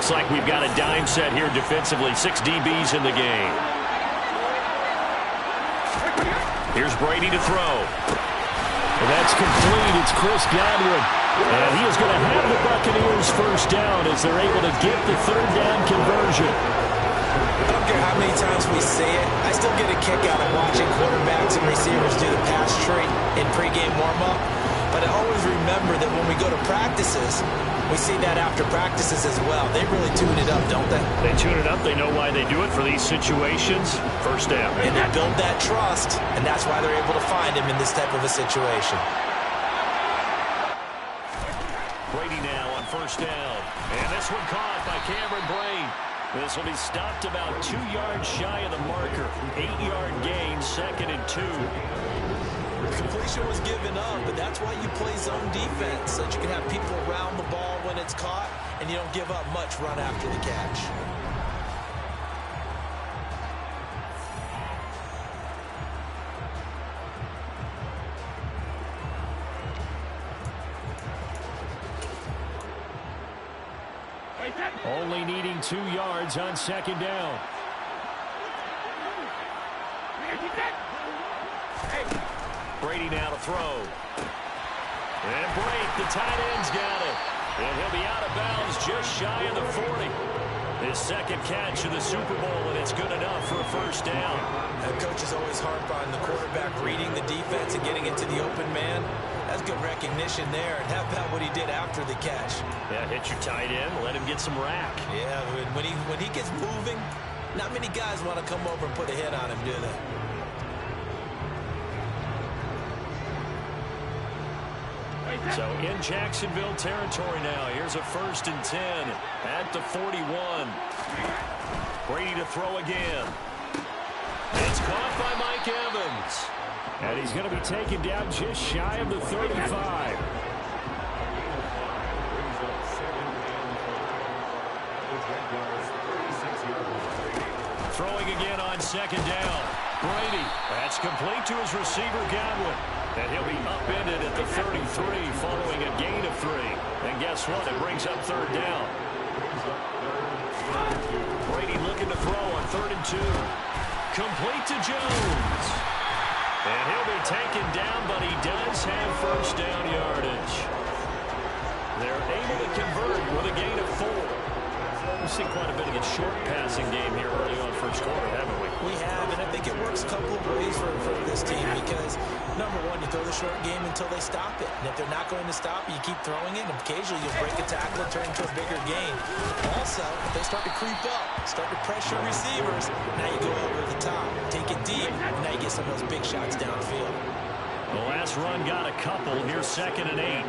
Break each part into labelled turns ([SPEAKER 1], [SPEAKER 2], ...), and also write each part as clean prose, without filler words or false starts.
[SPEAKER 1] looks like we've got a dime set here defensively. 6 DBs in the game. Here's Brady to throw.
[SPEAKER 2] And that's complete. It's Chris Godwin. And he is going to have the Buccaneers first down as they're able to get the third down conversion.
[SPEAKER 3] I don't care how many times we say it, I still get a kick out of watching quarterbacks and receivers do the pass tree in pregame warm-up. But I always remember that when we go to practices, we see that after practices as well. They really tune it up, don't they?
[SPEAKER 1] They tune it up. They know why they do it for these situations. First down.
[SPEAKER 3] And they build that trust, and that's why they're able to find him in this type of a situation.
[SPEAKER 1] Brady now on first down. And this one caught by Cameron Brate. This will be stopped about 2 yards shy of the marker. 8-yard gain, 2nd and 2.
[SPEAKER 3] Completion was given up, but that's why you play zone defense, so that you can have people around the ball when it's caught, and you don't give up much run after the catch.
[SPEAKER 2] Only needing 2 yards on 2nd down.
[SPEAKER 1] Brady now to throw. And Brate, the tight end's got it. And he'll be out of bounds just shy of the 40. His 2nd catch of the Super Bowl, and it's good enough for a first down.
[SPEAKER 3] Coaches always harp on the quarterback reading the defense and getting it to the open man. That's good recognition there. And how about what he did after the catch?
[SPEAKER 1] Yeah, hit your tight end, let him get some rack.
[SPEAKER 3] Yeah, when he gets moving, not many guys want to come over and put a hit on him, do they?
[SPEAKER 1] So in Jacksonville territory now. Here's a 1st and 10 at the 41. Brady to throw again. It's caught by Mike Evans.
[SPEAKER 2] And he's going to be taken down just shy of the 35.
[SPEAKER 1] Throwing again on 2nd down. Brady. That's complete to his receiver, Godwin. And he'll be upended at the 33 following a gain of 3. And guess what? It brings up 3rd down. Brady looking to throw on 3rd and 2. Complete to Jones. And he'll be taken down, but he does have first down yardage. They're able to convert with a gain of 4. We've seen quite a bit of a short passing game here early on first quarter, haven't we?
[SPEAKER 3] We have, and I think it works a couple of ways for this team because, number one, you throw the short game until they stop it. And if they're not going to stop it, you keep throwing it, and occasionally you'll break a tackle and turn into a bigger gain. Also, if they start to creep up, start to pressure receivers, now you go over the top, take it deep, and now you get some of those big shots downfield.
[SPEAKER 1] The last run got a couple. Here's 2nd and 8.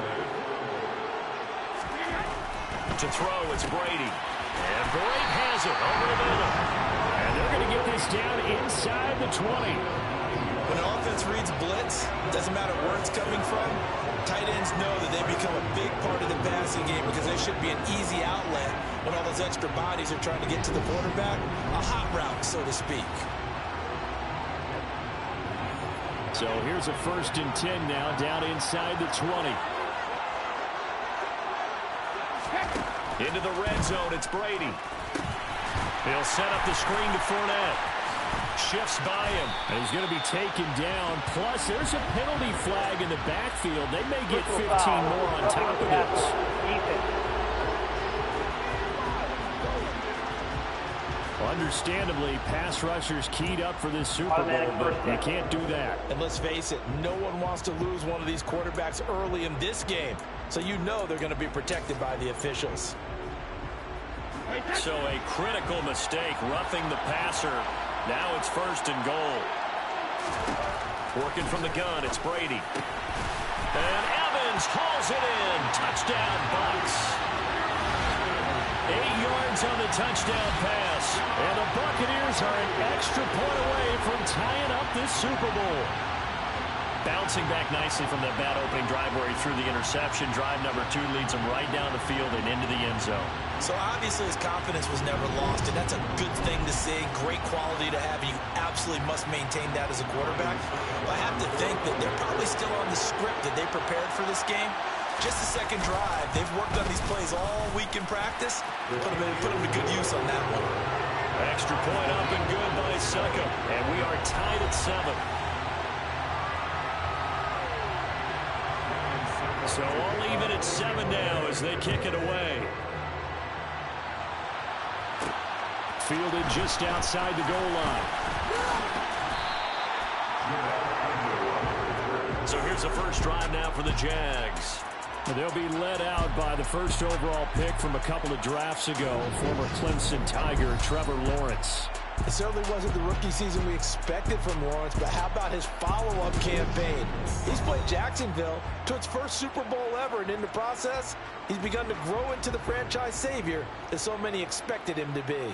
[SPEAKER 1] To throw, it's Brady. And Brate has it over the middle.
[SPEAKER 2] And they're going to get this down inside the 20.
[SPEAKER 3] When an offense reads blitz, it doesn't matter where it's coming from, tight ends know that they become a big part of the passing game because there should be an easy outlet when all those extra bodies are trying to get to the quarterback. A hot route, so to speak.
[SPEAKER 2] So here's a 1st and 10 now down inside the 20.
[SPEAKER 1] Into the red zone, it's Brady. He'll set up the screen to Fournette. Shifts by him.
[SPEAKER 2] And he's going to be taken down. Plus, there's a penalty flag in the backfield. They may get 15 more on top of this. Understandably, pass rushers keyed up for this Super Bowl, but you can't do that.
[SPEAKER 3] And let's face it, no one wants to lose one of these quarterbacks early in this game. So you know they're going to be protected by the officials.
[SPEAKER 1] So a critical mistake, roughing the passer. Now it's 1st and goal. Working from the gun, it's Brady. And Evans hauls it in. Touchdown, Bucs. 8 yards on the touchdown pass. And the Buccaneers are an extra point away from tying up this Super Bowl. Bouncing back nicely from that bad opening drive where he threw the interception. Drive number 2 leads him right down the field and into the end zone.
[SPEAKER 3] So obviously his confidence was never lost, and that's a good thing to see. Great quality to have, and you absolutely must maintain that as a quarterback. But I have to think that they're probably still on the script that they prepared for this game. Just the second drive. They've worked on these plays all week in practice. Put them to good use on that one.
[SPEAKER 1] Extra point up and good by Succop. And we are tied at 7. So all even at 7 now as they kick it away.
[SPEAKER 2] Fielded just outside the goal line.
[SPEAKER 1] So here's the first drive now for the Jags.
[SPEAKER 2] They'll be led out by the first overall pick from a couple of drafts ago, former Clemson Tiger Trevor Lawrence.
[SPEAKER 3] It certainly wasn't the rookie season we expected from Lawrence, but how about his follow-up campaign? He's played Jacksonville to its first Super Bowl ever, and in the process, he's begun to grow into the franchise savior that so many expected him to be.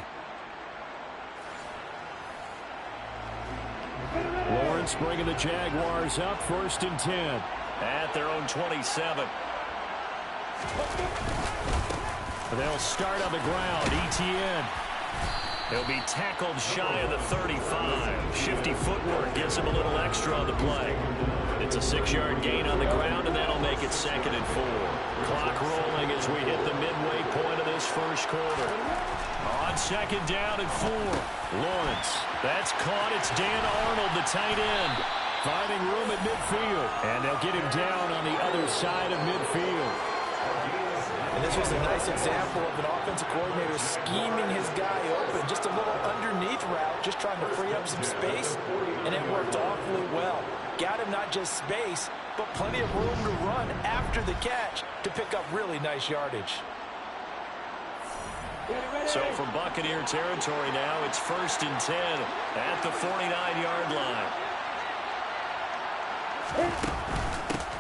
[SPEAKER 2] Lawrence bringing the Jaguars up, 1st and 10.
[SPEAKER 1] At their own 27.
[SPEAKER 2] They'll start on the ground. Etienne.
[SPEAKER 1] He'll be tackled shy of the 35. Shifty footwork gives him a little extra on the play. It's a 6-yard gain on the ground, and that'll make it 2nd and 4. Clock rolling as we hit the midway point of this first quarter. On 2nd down and 4. Lawrence. That's caught. It's Dan Arnold, the tight end. Finding room at midfield. And they'll get him down on the other side of midfield.
[SPEAKER 3] And this was a nice example of an offensive coordinator scheming his guy open. Just a little underneath route, just trying to free up some space. And it worked awfully well. Got him not just space, but plenty of room to run after the catch to pick up really nice yardage.
[SPEAKER 1] So from Buccaneer territory now, it's 1st and 10 at the 49-yard line.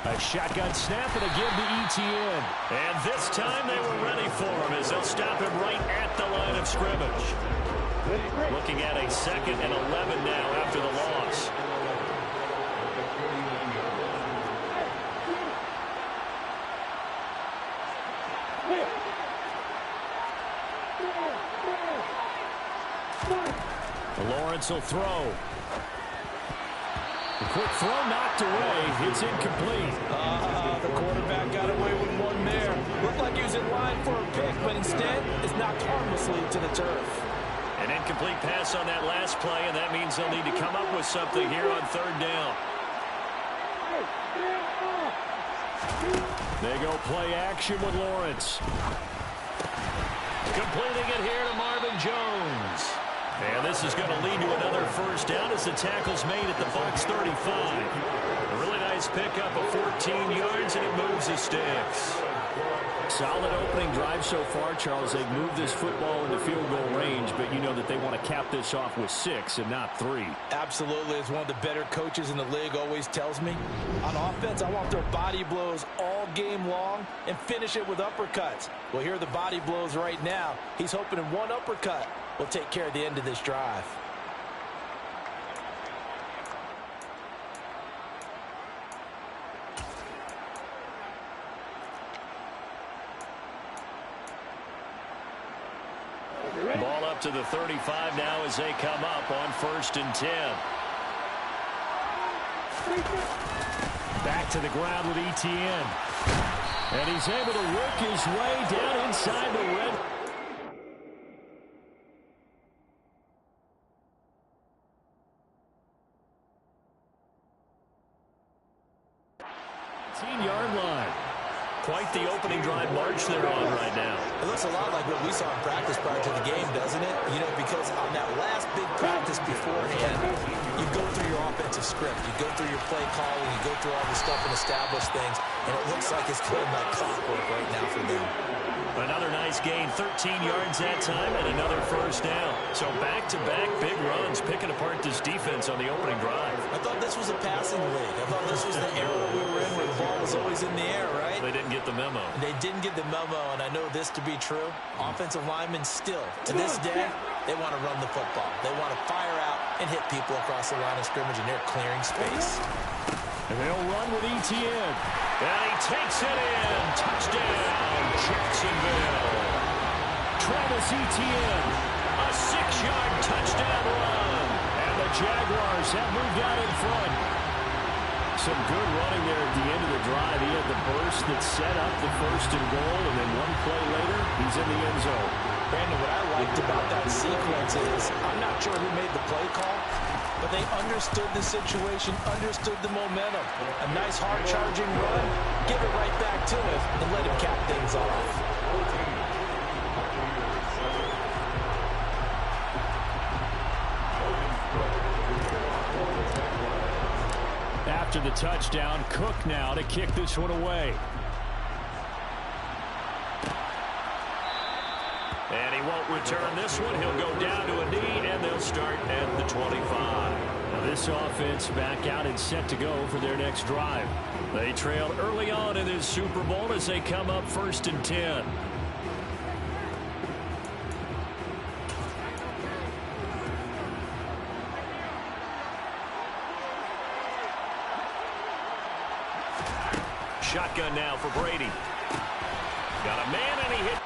[SPEAKER 2] A shotgun snap and a give to Etienne.
[SPEAKER 1] And this time they were ready for him as they'll stop him right at the line of scrimmage. Looking at a 2nd and 11 now after the loss.
[SPEAKER 2] Lawrence will throw. A quick throw knocked away. It's incomplete.
[SPEAKER 3] The quarterback got away with one there. Looked like he was in line for a pick, but instead it's knocked harmlessly to the turf.
[SPEAKER 1] An incomplete pass on that last play, and that means they'll need to come up with something here on 3rd down.
[SPEAKER 2] They go play action with Lawrence.
[SPEAKER 1] Completing it here to Marvin Jones. And this is going to lead to another first down as the tackle's made at the Bucs 35. A really nice pickup of 14 yards, and it moves the sticks.
[SPEAKER 2] Solid opening drive so far, Charles. They've moved this football into field goal range, but you know that they want to cap this off with 6 and not 3.
[SPEAKER 3] Absolutely. As one of the better coaches in the league always tells me, on offense, I want their body blows all game long and finish it with uppercuts. Well, here are the body blows right now. He's hoping in one uppercut will take care of the end of this drive.
[SPEAKER 1] Ball up to the 35 now as they come up on 1st and 10.
[SPEAKER 2] Back to the ground with Etienne. And he's able to work his way down inside the red. Yard line.
[SPEAKER 1] Quite the opening drive march they're on right now.
[SPEAKER 3] It looks a lot like what we saw in practice prior to the game, doesn't it? You know, because on that last big practice beforehand, you go through your offensive script, you go through your play calling, you go through all the stuff and establish things, and it looks like it's going like clockwork right now for them.
[SPEAKER 1] Another nice gain, 13 yards that time, and another first down. So back-to-back big runs, picking apart this defense on the opening drive.
[SPEAKER 3] I thought this was a passing league. I thought this was the era we were in where the ball was always in the air, right?
[SPEAKER 1] They didn't get the memo.
[SPEAKER 3] They didn't get the memo, and I know this to be true. Offensive linemen still, to this day, they want to run the football. They want to fire out and hit people across the line of scrimmage, and they're clearing space.
[SPEAKER 2] And they'll run with Etienne.
[SPEAKER 1] And he takes it in. Touchdown, Jacksonville.
[SPEAKER 2] Travis Etienne.
[SPEAKER 1] A 6-yard touchdown run.
[SPEAKER 2] And the Jaguars have moved out in front. some good running there at the end of the drive. He had the burst that set up the first and goal, and then one play later, he's in the end zone.
[SPEAKER 3] Brandon, what I liked about that sequence is, I'm not sure who made the play call, but they understood the situation, understood the momentum. A nice hard-charging run, give it right back to him, and let him cap things off.
[SPEAKER 2] After the touchdown, Cook now to kick this one away.
[SPEAKER 1] And he won't return this one. He'll go down to a knee, and they'll start at the 25.
[SPEAKER 2] Now this offense back out and set to go for their next drive. They trailed early on in this Super Bowl as they come up 1st and 10.
[SPEAKER 1] Shotgun now for Brady. Got a man, and he hit.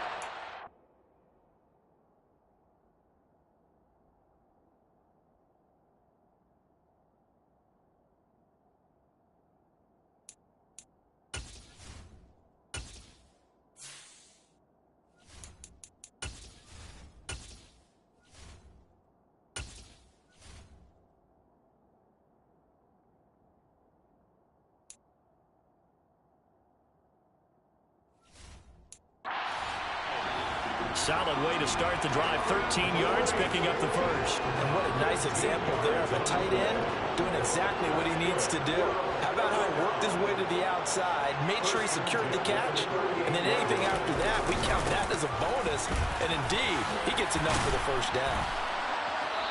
[SPEAKER 1] Solid way to start the drive. 13 yards, picking up the first.
[SPEAKER 3] And what a nice example there of a tight end doing exactly what he needs to do. How about how he worked his way to the outside, made sure he secured the catch, and then anything after that, we count that as a bonus. And indeed, he gets enough for the first down.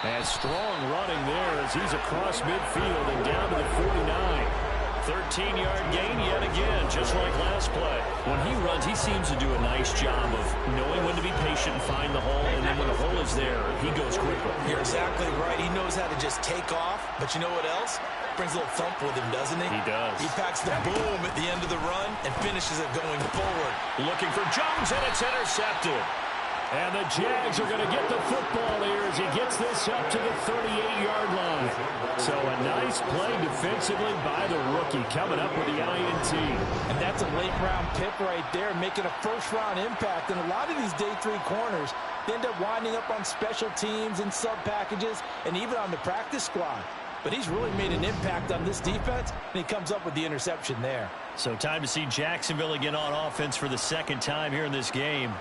[SPEAKER 2] And strong running there as he's across midfield and down to the 49.
[SPEAKER 1] 13-yard gain yet again, just like last play.
[SPEAKER 2] When he runs, he seems to do a nice job of knowing when to be patient and find the hole, and then when the hole is there, he goes quickly.
[SPEAKER 3] You're exactly right. He knows how to just take off, but you know what else? Brings a little thump with him, doesn't he?
[SPEAKER 2] He does.
[SPEAKER 3] He packs the boom at the end of the run and finishes it going forward.
[SPEAKER 1] Looking for Jones, and it's intercepted.
[SPEAKER 2] And the Jags are going to get the football here as he gets this up to the 38-yard line. So a nice play defensively by the rookie coming up with the INT.
[SPEAKER 3] And that's a late-round pick right there, making a first-round impact. And a lot of these day 3 corners, they end up winding up on special teams and sub-packages and even on the practice squad. But he's really made an impact on this defense, and he comes up with the interception there.
[SPEAKER 1] So time to see Jacksonville again on offense for the second time here in this game.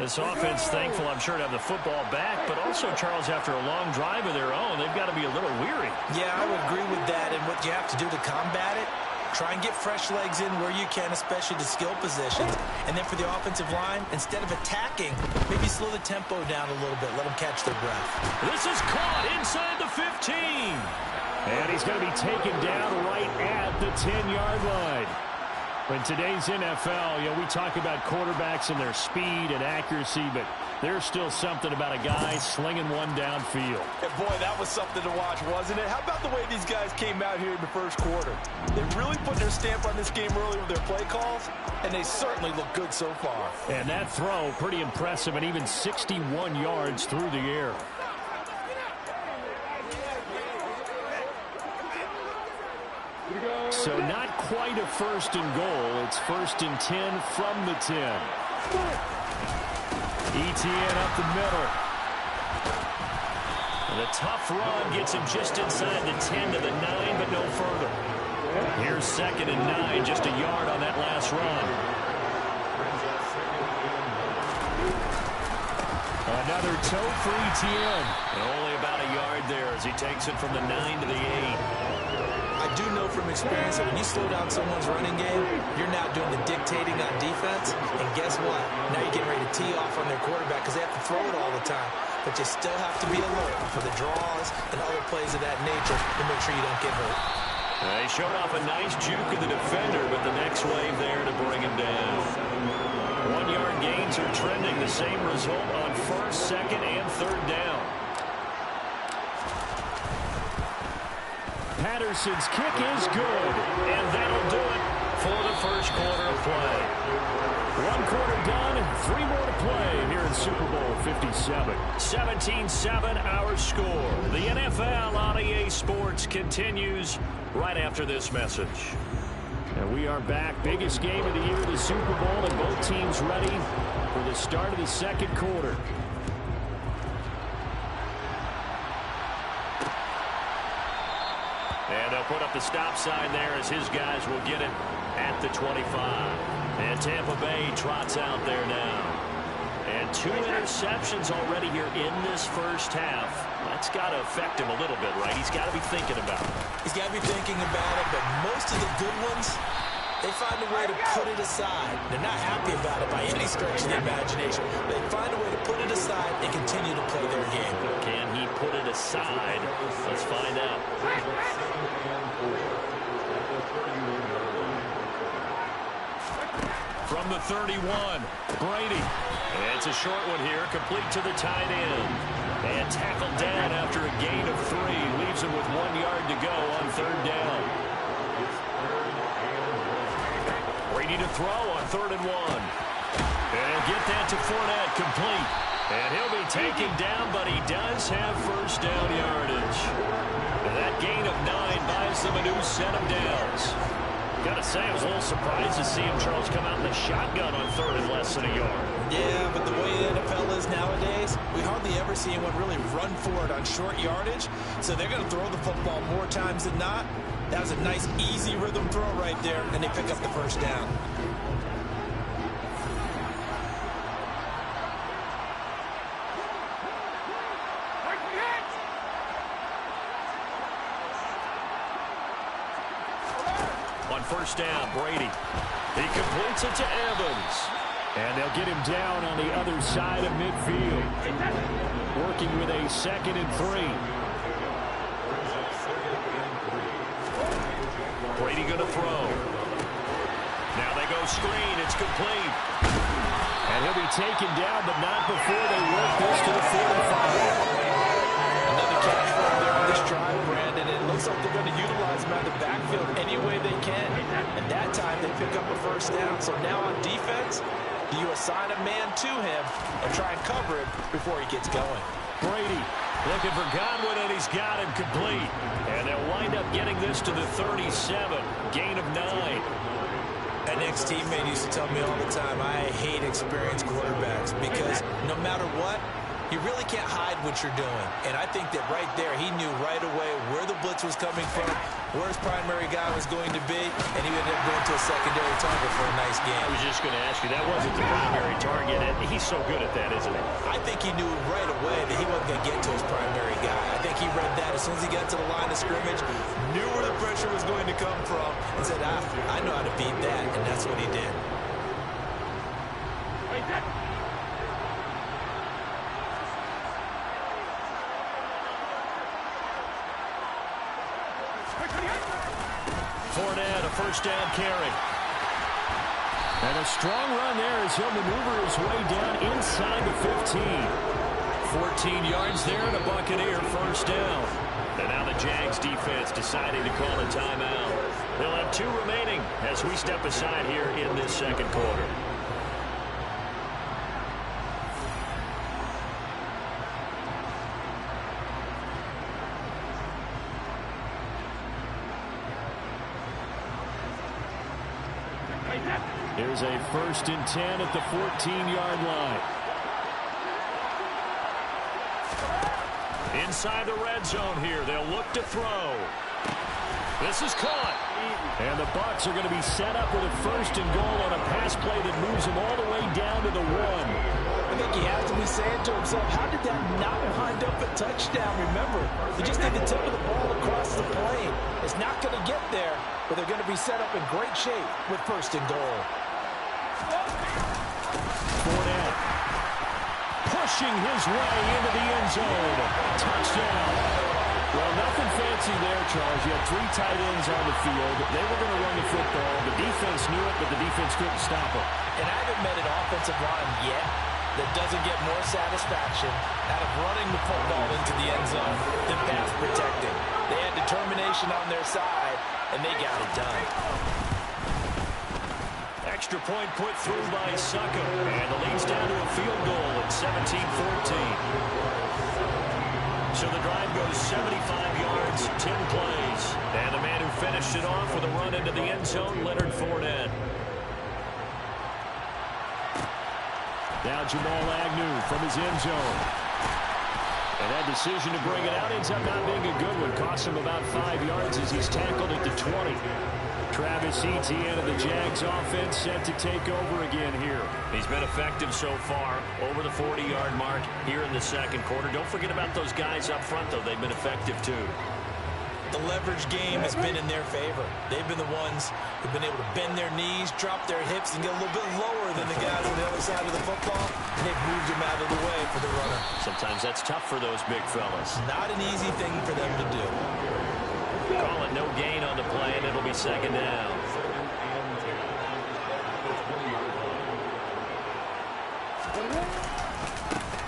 [SPEAKER 1] This offense thankful, I'm sure, to have the football back, but also, Charles, after a long drive of their own, they've got to be a little weary.
[SPEAKER 3] Yeah, I would agree with that, and what you have to do to combat it, try and get fresh legs in where you can, especially the skill positions. And then for the offensive line, instead of attacking, maybe slow the tempo down a little bit, let them catch their breath.
[SPEAKER 1] This is caught inside the 15.
[SPEAKER 2] And he's going to be taken down right at the 10-yard line. In today's NFL, we talk about quarterbacks and their speed and accuracy, but there's still something about a guy slinging one downfield.
[SPEAKER 3] And boy, that was something to watch, wasn't it? How about the way these guys came out here in the first quarter? They really put their stamp on this game early with their play calls, and they certainly look good so far.
[SPEAKER 2] And that throw, pretty impressive, and even 61 yards through the air. So not quite a 1st and goal. It's 1st and 10 from the 10. ETN up the middle.
[SPEAKER 1] And a tough run gets him just inside the 10 to the 9, but no further. Here's 2nd and 9, just a yard on that last run.
[SPEAKER 2] Another toe for ETN.
[SPEAKER 1] And only about a yard there as he takes it from the 9 to the 8.
[SPEAKER 3] I do know from experience that when you slow down someone's running game, you're now doing the dictating on defense. And guess what? Now you're getting ready to tee off on their quarterback because they have to throw it all the time. But you still have to be alert for the draws and other plays of that nature to make sure you don't get hurt.
[SPEAKER 1] He showed off a nice juke of the defender, but the next wave there to bring him down. 1-yard gains are trending. The same result on 1st, 2nd, and 3rd down.
[SPEAKER 2] Patterson's kick is good.
[SPEAKER 1] And that'll do it for the first quarter of
[SPEAKER 2] play. One quarter done, 3 more to play here in Super Bowl 57.
[SPEAKER 1] 17-7 our score. The NFL on EA Sports continues right after this message.
[SPEAKER 2] And we are back. Biggest game of the year, the Super Bowl, and both teams ready for the start of the second quarter.
[SPEAKER 1] And they'll put up the stop sign there as his guys will get it at the 25. And Tampa Bay trots out there now. And 2 interceptions already here in this first half. That's got to affect him a little bit, right? He's got to be thinking about it.
[SPEAKER 3] He's got to be thinking about it, but most of the good ones, they find a way to put it aside. They're not happy about it by any stretch of the imagination. They find a way to put it aside and continue to play their game.
[SPEAKER 1] Can he put it aside? Let's find out. From the 31, Brady. And it's a short one here, complete to the tight end. And tackled down after a gain of 3. Leaves him with 1 yard to go on 3rd down. Brady to throw on 3rd and 1. And get that to Fournette, complete. And he'll be taken down, but he does have first down yardage. And that gain of 9 buys them a new set of downs. Got to say, I was a little surprised to see him, Charles, come out in the shotgun on 3rd and less than a yard.
[SPEAKER 3] Yeah, but the way the NFL is nowadays, we hardly ever see anyone really run for it on short yardage. So they're going to throw the football more times than not. That was a nice, easy rhythm throw right there, and they pick up the first down.
[SPEAKER 1] On first down, Brady. He completes it to Evans.
[SPEAKER 2] And they'll get him down on the other side of midfield. Working with a 2nd and 3.
[SPEAKER 1] Brady going to throw. Now they go screen. It's complete.
[SPEAKER 2] And he'll be taken down, but not before they work this to the 45.
[SPEAKER 3] Another catch from there on this drive, Brandon. It looks like they're going to utilize him out of the backfield any way they can. And that time they pick up a first down. So now on defense, you assign a man to him and try and cover him before he gets going.
[SPEAKER 1] Brady looking for Godwin, and he's got him complete. And they'll wind up getting this to the 37. Gain of 9.
[SPEAKER 3] An ex-teammate used to tell me all the time, I hate experienced quarterbacks because no matter what, you really can't hide what you're doing. And I think that right there, he knew right away where the blitz was coming from, where his primary guy was going to be, and he ended up going to a secondary target for a nice game.
[SPEAKER 1] I was just going to ask you, that wasn't the primary target, and he's so good at that, isn't he?
[SPEAKER 3] I think he knew right away that he wasn't going to get to his primary guy. I think he read that as soon as he got to the line of scrimmage, knew where the pressure was going to come from, and said, I know how to beat that, and that's what he did.
[SPEAKER 1] Fournette, a first down carry.
[SPEAKER 2] And a strong run there as he'll maneuver his way down inside the 15.
[SPEAKER 1] 14 yards there and a Buccaneer first down. And now the Jags defense deciding to call a timeout. They'll have 2 remaining as we step aside here in this second quarter.
[SPEAKER 2] Here's a 1st and 10 at the 14-yard line.
[SPEAKER 1] Inside the red zone here. They'll look to throw. This is caught.
[SPEAKER 2] And the Bucs are going to be set up with a 1st and goal on a pass play that moves them all the way down to the 1.
[SPEAKER 3] I think he has to be saying to himself, how did that not wind up a touchdown? Remember, you just need the tip of the ball across the plane. It's not going to get there, but they're going to be set up in great shape with 1st and goal.
[SPEAKER 2] Fournette pushing his way into the end zone. Touchdown. Well, nothing fancy there, Charles. You had 3 tight ends on the field. They were going to run the football. The defense knew it, but the defense couldn't stop it.
[SPEAKER 3] And I haven't met an offensive line yet that doesn't get more satisfaction out of running the football into the end zone than pass protecting. They had determination on their side, and they got it done.
[SPEAKER 1] extra point put through by Succop. And the lead's down to a field goal at 17-14. So the drive goes 75 yards, 10 plays. And the man who finished it off with a run into the end zone, Leonard Fournette. Now Jamal Agnew from his end zone. And that decision to bring it out ends up not being a good one. Costs him about 5 yards as he's tackled at the 20. Travis Etienne of the Jags offense set to take over again here. He's been effective so far, over the 40-yard mark here in the second quarter. Don't forget about those guys up front, though. They've been effective, too.
[SPEAKER 3] The leverage game has been in their favor. They've been the ones who've been able to bend their knees, drop their hips, and get a little bit lower than the guys on the other side of the football, and they've moved them out of the way for the runner.
[SPEAKER 1] Sometimes that's tough for those big fellas.
[SPEAKER 3] Not an easy thing for them to do.
[SPEAKER 1] Call it no gain on the play, and it'll be second down.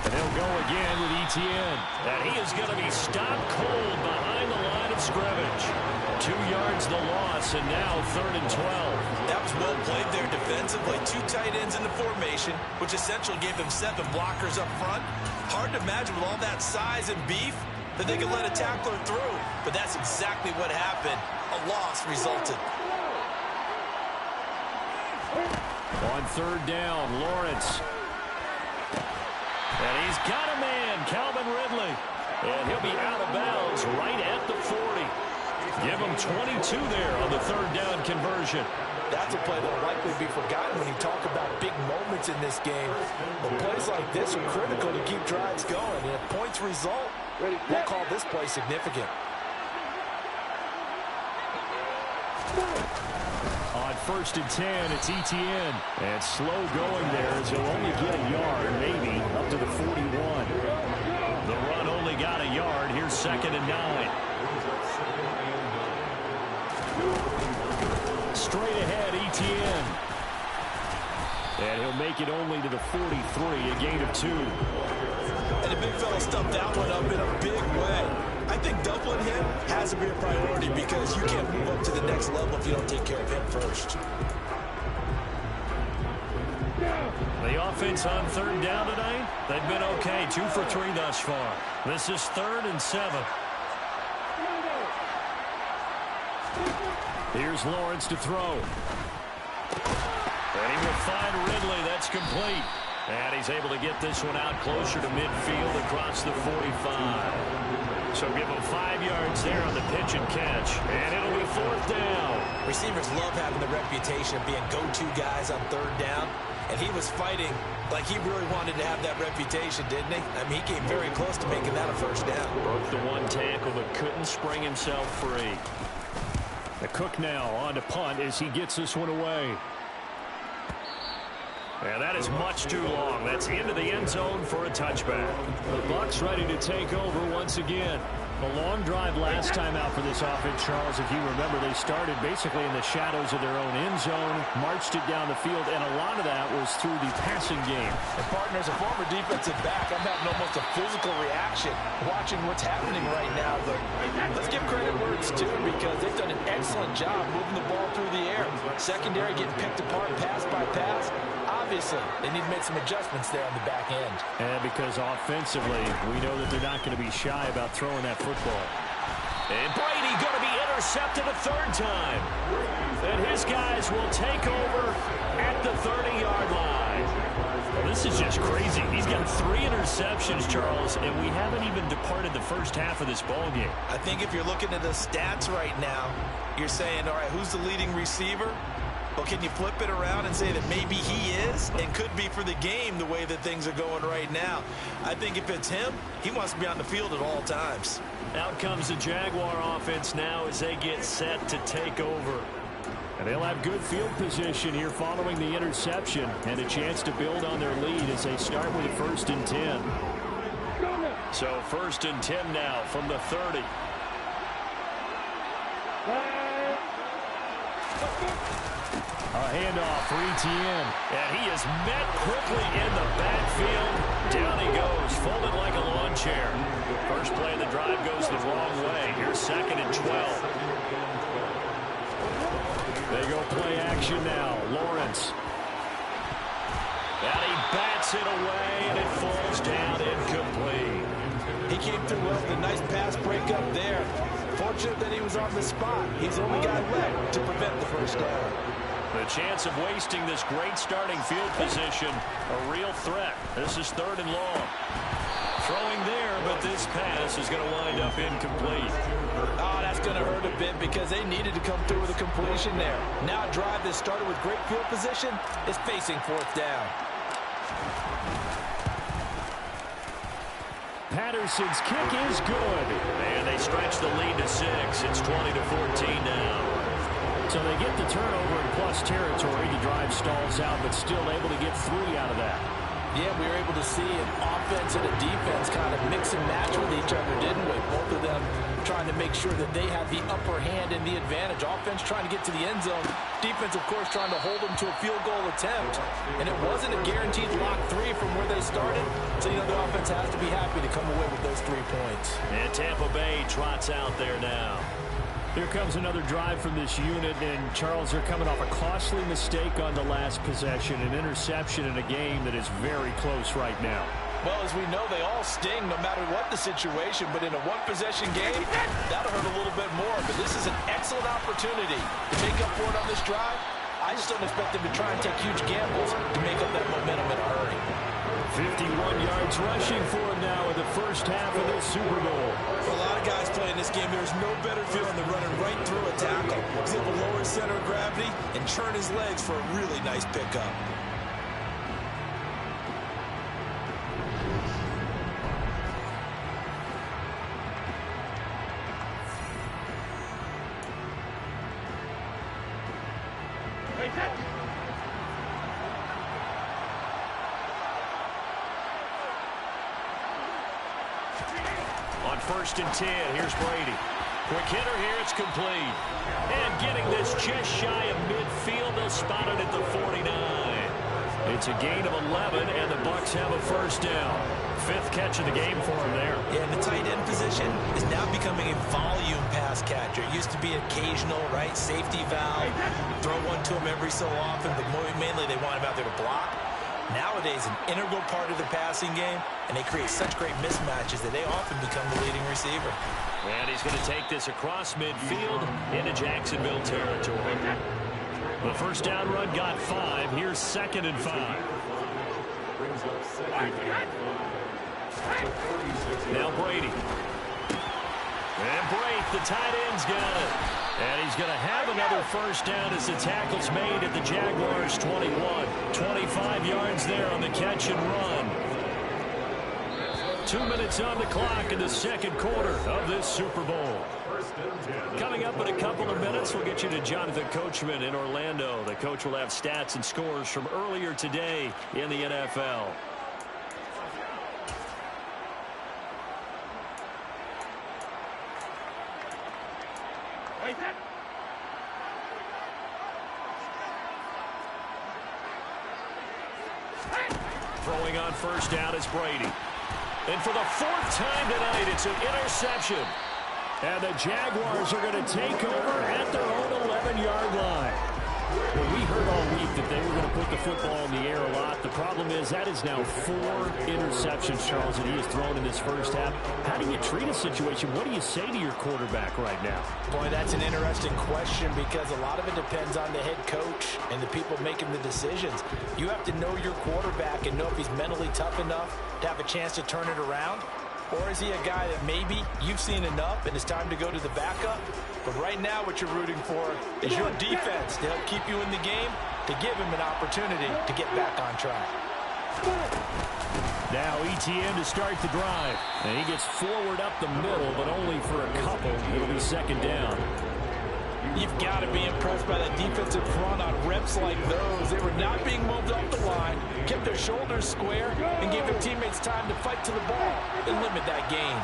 [SPEAKER 1] And they'll go again with Etienne. And he is going to be stopped cold behind the line of scrimmage. 2 yards the loss, and now 3rd and 12.
[SPEAKER 3] That was well played there defensively. 2 tight ends in the formation, which essentially gave them 7 blockers up front. Hard to imagine with all that size and beef that they could let a tackler through. But that's exactly what happened. A loss resulted.
[SPEAKER 1] On 3rd down, Lawrence. And he's got a man, Calvin Ridley. And he'll be out of bounds right at the 40. Give him 22 there on the 3rd down conversion.
[SPEAKER 3] That's a play that will likely be forgotten when you talk about big moments in this game. But plays like this are critical to keep drives going. And if points result, we'll call this play significant.
[SPEAKER 1] On 1st and 10, it's Etienne. And slow going there as he'll only get a yard, maybe, up to the 41. The run only got a yard. Here's 2nd and 9. Straight ahead, Etienne. And he'll make it only to the 43, a gain of 2.
[SPEAKER 3] And the big fella stuffed that one up in a big way. I think doubling him has to be a priority because you can't move up to the next level if you don't take care of him first.
[SPEAKER 1] The offense on 3rd down tonight, they've been okay. 2 for 3 thus far. This is 3rd and 7. Here's Lawrence to throw. And he will find Ridley. That's complete. And he's able to get this one out closer to midfield across the 45. So give him 5 yards there on the pitch and catch. And it'll be 4th down.
[SPEAKER 3] Receivers love having the reputation of being go-to guys on 3rd down. And he was fighting like he really wanted to have that reputation, didn't he? I mean, he came very close to making that a 1st down.
[SPEAKER 1] Broke the 1 tackle but couldn't spring himself free. The Cook now on to punt as he gets this one away. And that is much too long. That's into the end zone for a touchback. The Bucs ready to take over once again. A long drive last time out for this offense, Charles. If you remember, they started basically in the shadows of their own end zone, marched it down the field, and a lot of that was through the passing game.
[SPEAKER 3] And partner, as a former defensive back, I'm having almost a physical reaction watching what's happening right now. But let's give credit where it's due because they've done an excellent job moving the ball through the air. Secondary getting picked apart pass by pass. Obviously, they need to make some adjustments there on the back end.
[SPEAKER 1] And because offensively, we know that they're not going to be shy about throwing that football. And Brady going to be intercepted a 3rd time. And his guys will take over at the 30-yard line. Well, this is just crazy. He's got 3 interceptions, Charles, and we haven't even departed the first half of this ball game.
[SPEAKER 3] I think if you're looking at the stats right now, you're saying, all right, who's the leading receiver? Well, can you flip it around and say that maybe he is and could be for the game the way that things are going right now? I think if it's him, he wants to be on the field at all times.
[SPEAKER 1] Out comes the Jaguar offense now as they get set to take over. And they'll have good field position here following the interception and a chance to build on their lead as they start with a 1st and 10. So 1st and 10 now from the 30. A handoff for Etienne. And he is met quickly in the backfield. Down he goes, folded like a lawn chair. First play of the drive goes the wrong way. Here's 2nd and 12. They go play action now. Lawrence it away, and it falls down incomplete.
[SPEAKER 3] He came through well with a nice pass breakup there. Fortunate that he was on the spot. He's the only guy left to prevent the first down.
[SPEAKER 1] The chance of wasting this great starting field position, a real threat. This is 3rd and long. Throwing there, but this pass is going to wind up incomplete.
[SPEAKER 3] Oh, that's going to hurt a bit because they needed to come through with a completion there. Now a drive that started with great field position is facing 4th down.
[SPEAKER 2] Patterson's kick is good.
[SPEAKER 1] And they stretch the lead to 6. It's 20-14 now.
[SPEAKER 2] So they get the turnover in plus territory. The drive stalls out, but still able to get 3 out of that.
[SPEAKER 3] Yeah, we were able to see an offense and a defense kind of mix and match with each other, didn't we? Both of them trying to make sure that they had the upper hand and the advantage. Offense trying to get to the end zone. Defense, of course, trying to hold them to a field goal attempt. And it wasn't a guaranteed lock 3 from where they started. So, you know, the offense has to be happy to come away with those 3 points.
[SPEAKER 1] And Tampa Bay trots out there now.
[SPEAKER 2] Here comes another drive from this unit, and Charles, are coming off a costly mistake on the last possession, an interception in a game that is very close right now.
[SPEAKER 3] Well, as we know, they all sting no matter what the situation, but in a one-possession game, that'll hurt a little bit more. But this is an excellent opportunity to make up for it on this drive. I just don't expect them to try and take huge gambles to make up that momentum in a hurry.
[SPEAKER 2] 51 yards rushing for him now in the first half of this Super Bowl.
[SPEAKER 3] For a lot of guys playing this game, there's no better feeling than running right through a tackle. He's able to lower his center of gravity and turn his legs for a really nice pickup.
[SPEAKER 1] On 1st and 10, here's Brady. Quick hitter here, it's complete. And getting this just shy of midfield, they'll spot it at the 49. It's a gain of 11, and the Bucs have a first down. 5th catch of the game for him there.
[SPEAKER 3] Yeah, and the tight end position is now becoming a volume pass catcher. It used to be occasional, right, safety valve. Throw one to him every so often, but mainly they want him out there to block. Nowadays, an integral part of the passing game, and they create such great mismatches that they often become the leading receiver.
[SPEAKER 1] And he's going to take this across midfield into Jacksonville territory. The first down run got 5. Here's 2nd and 5. Now Brady. And Brate, the tight end's got it. And he's going to have another first down as the tackle's made at the Jaguars' 21. 25 yards there on the catch and run. 2 minutes on the clock in the second quarter of this Super Bowl. Coming up in a couple of minutes, we'll get you to Jonathan Coachman in Orlando. The coach will have stats and scores from earlier today in the NFL. Throwing on first down is Brady. And for the 4th time tonight, it's an interception.
[SPEAKER 2] And the Jaguars are going to take over at their own 11-yard line. Well, we heard all week that they were going to put the football in the air a lot. The problem is that is now 4 interceptions, Charles, that he has thrown in this first half. How do you treat a situation? What do you say to your quarterback right now?
[SPEAKER 3] Boy, that's an interesting question because a lot of it depends on the head coach and the people making the decisions. You have to know your quarterback and know if he's mentally tough enough to have a chance to turn it around. Or is he a guy that maybe you've seen enough and it's time to go to the backup? But right now what you're rooting for is your defense to help keep you in the game, to give him an opportunity to get back on track.
[SPEAKER 2] Now ETN to start the drive. And he gets forward up the middle, but only for a couple. It'll be 2nd down.
[SPEAKER 3] You've got to be impressed by that defensive front on reps like those. They were not being moved off the line, kept their shoulders square, and gave their teammates time to fight to the ball and limit that gain.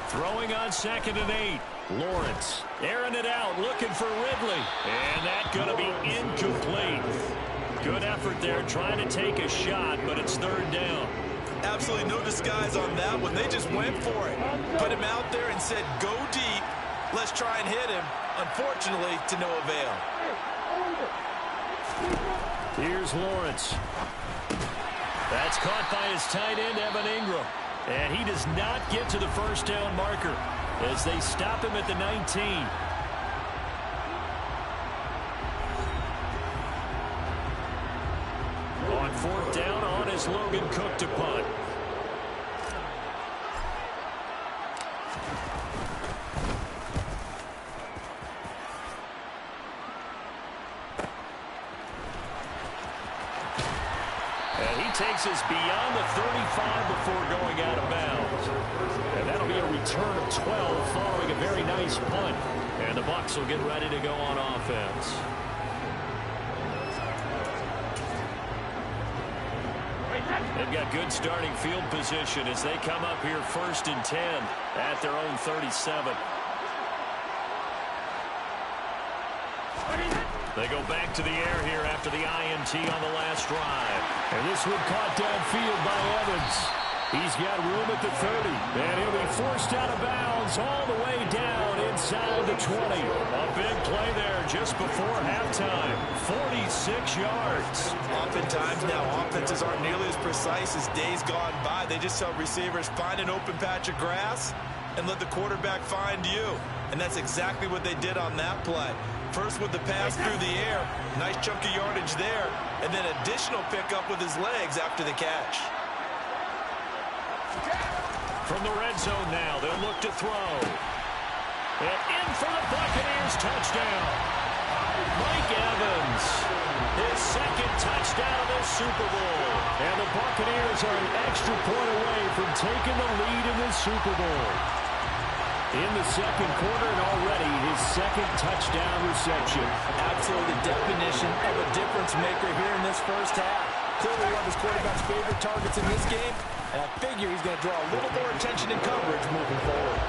[SPEAKER 1] Throwing on 2nd and 8. Lawrence airing it out, looking for Ridley. And that's going to be incomplete. Good effort there, trying to take a shot, but it's 3rd down.
[SPEAKER 3] Absolutely no disguise on that one. They just went for it. Put him out there and said, go deep. Let's try and hit him. Unfortunately, to no avail.
[SPEAKER 2] Here's Lawrence. That's caught by his tight end, Evan Ingram. And he does not get to the first down marker as they stop him at the 19. On fourth down, on is Logan Cook to punt. Takes us beyond the 35 before going out of bounds. And that'll be a return of 12 following a very nice punt. And the Bucs will get ready to go on offense. They've got good starting field position as they come up here 1st and 10 at their own 37. They go back to the air here after the INT on the last drive. And this one caught downfield by Evans. He's got room at the 30. And he'll be forced out of bounds all the way down inside the 20. A big play there just before halftime. 46 yards.
[SPEAKER 3] Oftentimes now offenses aren't nearly as precise as days gone by. They just tell receivers, find an open patch of grass and let the quarterback find you. And that's exactly what they did on that play. First with the pass through the air, nice chunk of yardage there, and then additional pickup with his legs after the catch.
[SPEAKER 2] From the red zone now, they'll look to throw. And in for the Buccaneers touchdown. Mike Evans, his second touchdown of this Super Bowl. And the Buccaneers are an extra point away from taking the lead in this Super Bowl. In the second quarter, and already his second touchdown reception.
[SPEAKER 3] Absolutely the definition of a difference maker here in this first half. Clearly one of his quarterback's favorite targets in this game, and I figure he's going to draw a little more attention and coverage moving forward.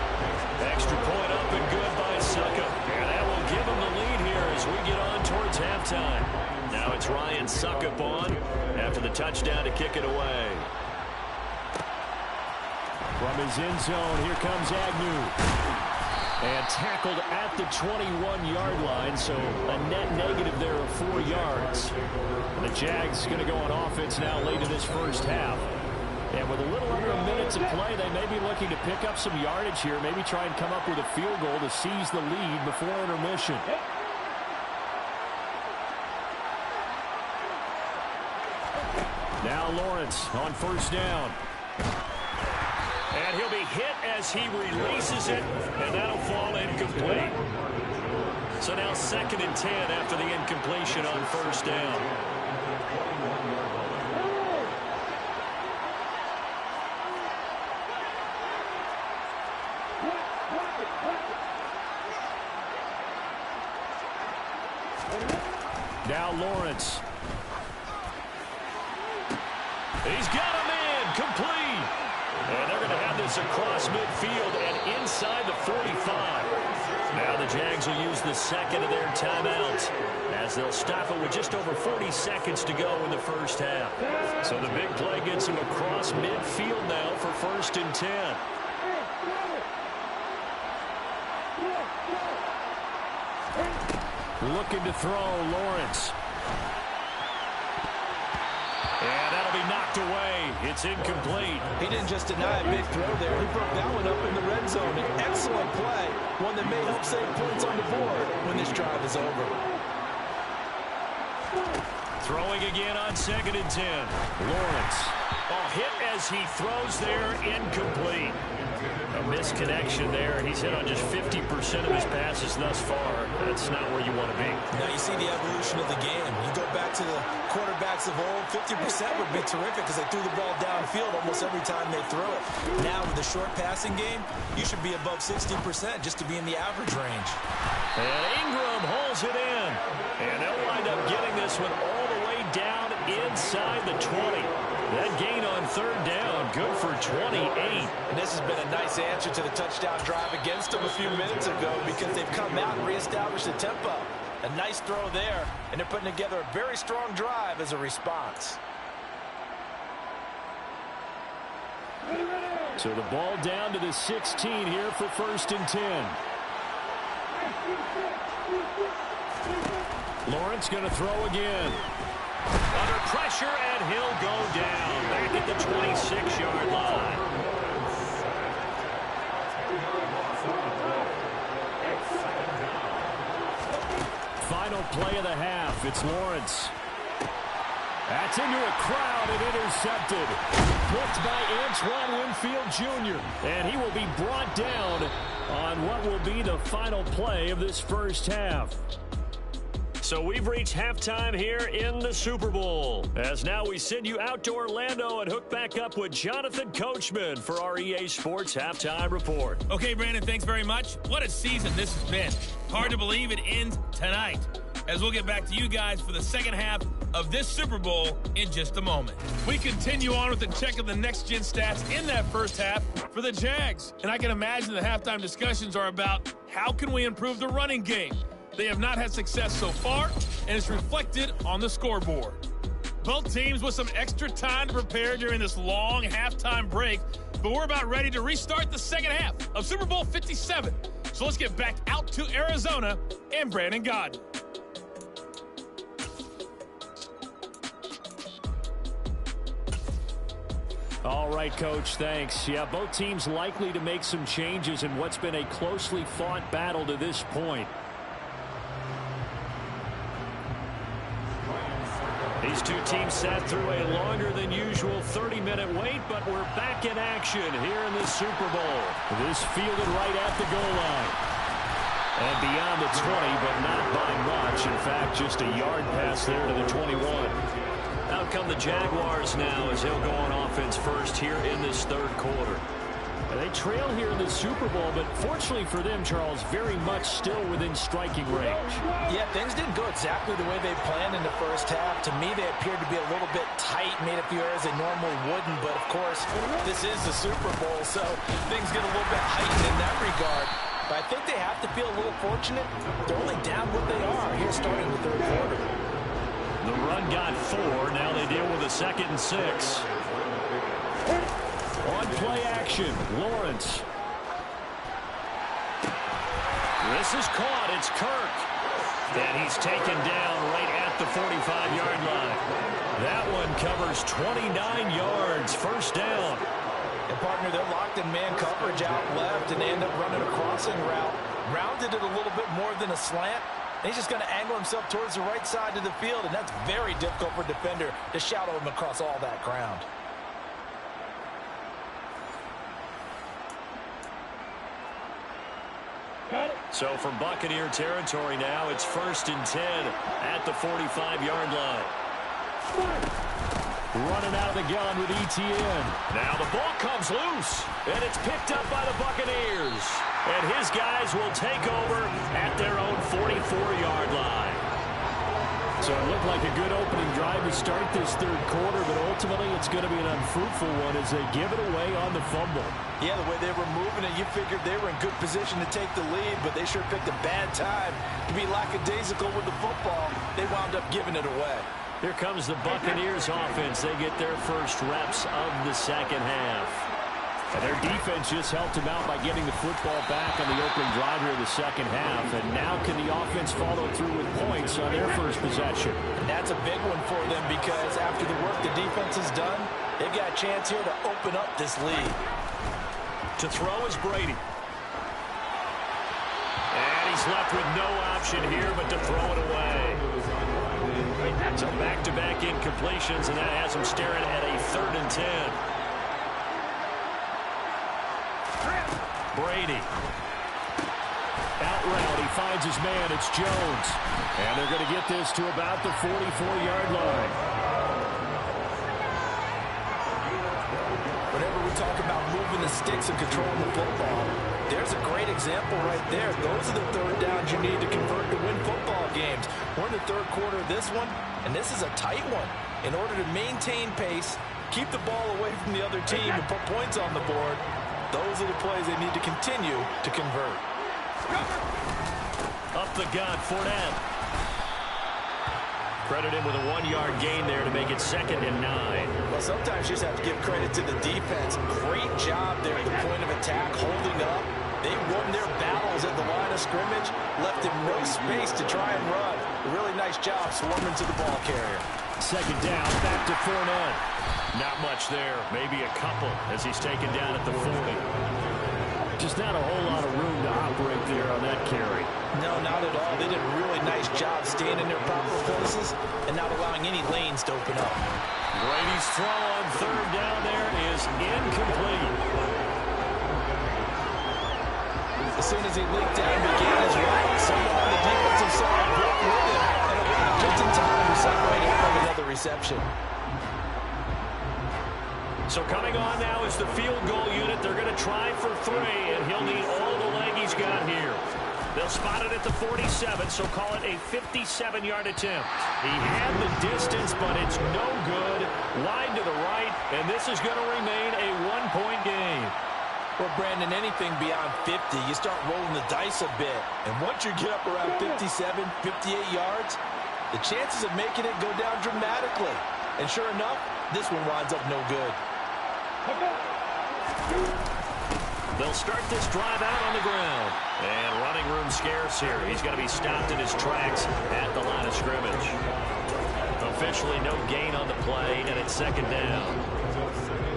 [SPEAKER 2] Extra point up and good by Succop. And that will give him the lead here as we get on towards halftime. Now it's Ryan Succop on after the touchdown to kick it away. From his end zone, here comes Agnew. And tackled at the 21-yard line, so a net negative there of 4 yards. And the Jags going to go on offense now late in this first half. And with a little under a minute to play, they may be looking to pick up some yardage here, maybe try and come up with a field goal to seize the lead before intermission. Now Lawrence on first down. And he'll be hit as he releases it, and that'll fall incomplete. So now 2nd and 10 after the incompletion on first down. Now Lawrence. He's got him in, complete. And they're going to have this across midfield and inside the 45. Now the Jags will use the second of their timeouts as they'll stop it with just over 40 seconds to go in the first half. So the big play gets them across midfield now for 1st and 10. Looking to throw, Lawrence. And that'll be knocked away. It's incomplete.
[SPEAKER 3] He didn't just deny a big throw there. He broke that one up in the red zone. An excellent play. One that may help save points on the board when this drive is over.
[SPEAKER 2] Throwing again on 2nd and 10. Lawrence. A hit as he throws there, incomplete. A misconnection there. He's hit on just 50% of his passes thus far. That's not where you want to be.
[SPEAKER 3] Now you see the evolution of the game. You go back to the quarterbacks of old, 50% would be terrific because they threw the ball downfield almost every time they threw it. Now with the short passing game, you should be above 60% just to be in the average range.
[SPEAKER 2] And Ingram holds it in. And they'll wind up getting this one all the way down inside the 20. That gain on 3rd down, good for 28.
[SPEAKER 3] And this has been a nice answer to the touchdown drive against them a few minutes ago because they've come out and reestablished the tempo. A nice throw there, and they're putting together a very strong drive as a response.
[SPEAKER 2] So the ball down to the 16 here for 1st and 10. Lawrence going to throw again.
[SPEAKER 1] Under pressure, and he'll go down back at the 26-yard line.
[SPEAKER 2] Final play of the half. It's Lawrence. That's into a crowd and intercepted. Picked by Antoine Winfield Jr. And he will be brought down on what will be the final play of this first half.
[SPEAKER 1] So we've reached halftime here in the Super Bowl. As now we send you out to Orlando and hook back up with Jonathan Coachman for our EA Sports Halftime Report.
[SPEAKER 4] Okay, Brandon, thanks very much. What a season this has been. Hard to believe it ends tonight, as we'll get back to you guys for the second half of this Super Bowl in just a moment. We continue on with a check of the next-gen stats in that first half for the Jags. And I can imagine the halftime discussions are about how can we improve the running game. They have not had success so far, and it's reflected on the scoreboard. Both teams with some extra time to prepare during this long halftime break, but we're about ready to restart the second half of Super Bowl 57. So let's get back out to Arizona and Brandon Gaudin.
[SPEAKER 2] All right, Coach, thanks. Yeah, both teams likely to make some changes in what's been a closely fought battle to this point.
[SPEAKER 1] These two teams sat through a longer than usual 30-minute wait, but we're back in action here in the Super Bowl.
[SPEAKER 2] This fielded right at the goal line. And beyond the 20, but not by much. In fact, just a yard pass there to the 21.
[SPEAKER 1] Out come the Jaguars now as he'll go on offense first here in this third quarter.
[SPEAKER 2] They trail here in the Super Bowl, but fortunately for them, Charles, very much still within striking range.
[SPEAKER 3] Yeah, things didn't go exactly the way they planned in the first half. To me, they appeared to be a little bit tight, made a few errors they normally wouldn't. But, of course, this is the Super Bowl, so things get a little bit heightened in that regard. But I think they have to feel a little fortunate. They're only down what they are here starting the third quarter.
[SPEAKER 1] The run got 4. Now they deal with a 2nd and 6.
[SPEAKER 2] On play action, Lawrence.
[SPEAKER 1] This is caught. It's Kirk. And he's taken down right at the 45-yard line. That one covers 29 yards. First down.
[SPEAKER 3] And, partner, they're locked in man coverage out left, and they end up running a crossing route. Rounded it a little bit more than a slant. And he's just going to angle himself towards the right side of the field, and that's very difficult for a defender to shadow him across all that ground.
[SPEAKER 1] So from Buccaneer territory now, it's 1st and 10 at the 45-yard line.
[SPEAKER 2] Running out of the gun with Etienne.
[SPEAKER 1] Now the ball comes loose, and it's picked up by the Buccaneers. And his guys will take over at their own 44-yard line.
[SPEAKER 2] So it looked like a good opening drive to start this third quarter, but ultimately it's going to be an unfruitful one as they give it away on the fumble.
[SPEAKER 3] Yeah, the way they were moving it, you figured they were in good position to take the lead, but they sure picked a bad time to be lackadaisical with the football. They wound up giving it away.
[SPEAKER 1] Here comes the Buccaneers offense. They get their first reps of the second half.
[SPEAKER 2] And their defense just helped them out by getting the football back on the opening drive here in the second half. And now can the offense follow through with points on their first possession?
[SPEAKER 3] And that's a big one for them because after the work the defense has done, they've got a chance here to open up this lead.
[SPEAKER 1] To throw is Brady. And he's left with no option here but to throw it away. So back-to-back incompletions, and that has him staring at a 3rd and 10. Brady.
[SPEAKER 2] Out route, he finds his man. It's Jones. And they're going to get this to about the 44-yard line.
[SPEAKER 3] Whenever we talk about moving the sticks and controlling the football, there's a great example right there. Those are the third downs you need to convert to win football games. We're in the third quarter of this one, and this is a tight one. In order to maintain pace, keep the ball away from the other team, and put points on the board, those are the plays they need to continue to convert.
[SPEAKER 1] Up the gut, Fournette. Credit him with a 1-yard gain there to make it 2nd and 9.
[SPEAKER 3] Well, sometimes you just have to give credit to the defense. Great job there at the point of attack, holding up. They won their battles at the line of scrimmage, left him no space to try and run. A really nice job swarming to the ball carrier.
[SPEAKER 2] 2nd down, back to Fournette.
[SPEAKER 1] Not much there, maybe a couple as he's taken down at the 40.
[SPEAKER 2] Just not a whole lot of room to operate there on that carry.
[SPEAKER 3] No, not at all. They did a really nice job staying in their proper places and not allowing any lanes to open up.
[SPEAKER 1] Brady's throw on 3rd down there is incomplete.
[SPEAKER 3] As soon as he leaked out and began his run, someone on the defensive side broke with him and arrived just in time to separate him from another reception.
[SPEAKER 1] So coming on now is the field goal unit. They're going to try for 3, and he'll need all the leg he's got here. They'll spot it at the 47, so call it a 57-yard attempt. He had the distance, but it's no good. Wide to the right, and this is going to remain a 1-point game.
[SPEAKER 3] Well, Brandon, anything beyond 50, you start rolling the dice a bit. And once you get up around 57, 58 yards, the chances of making it go down dramatically. And sure enough, this one winds up no good.
[SPEAKER 1] They'll start this drive out on the ground. And running room scarce here. He's going to be stopped in his tracks at the line of scrimmage. Officially no gain on the play, and it's 2nd down.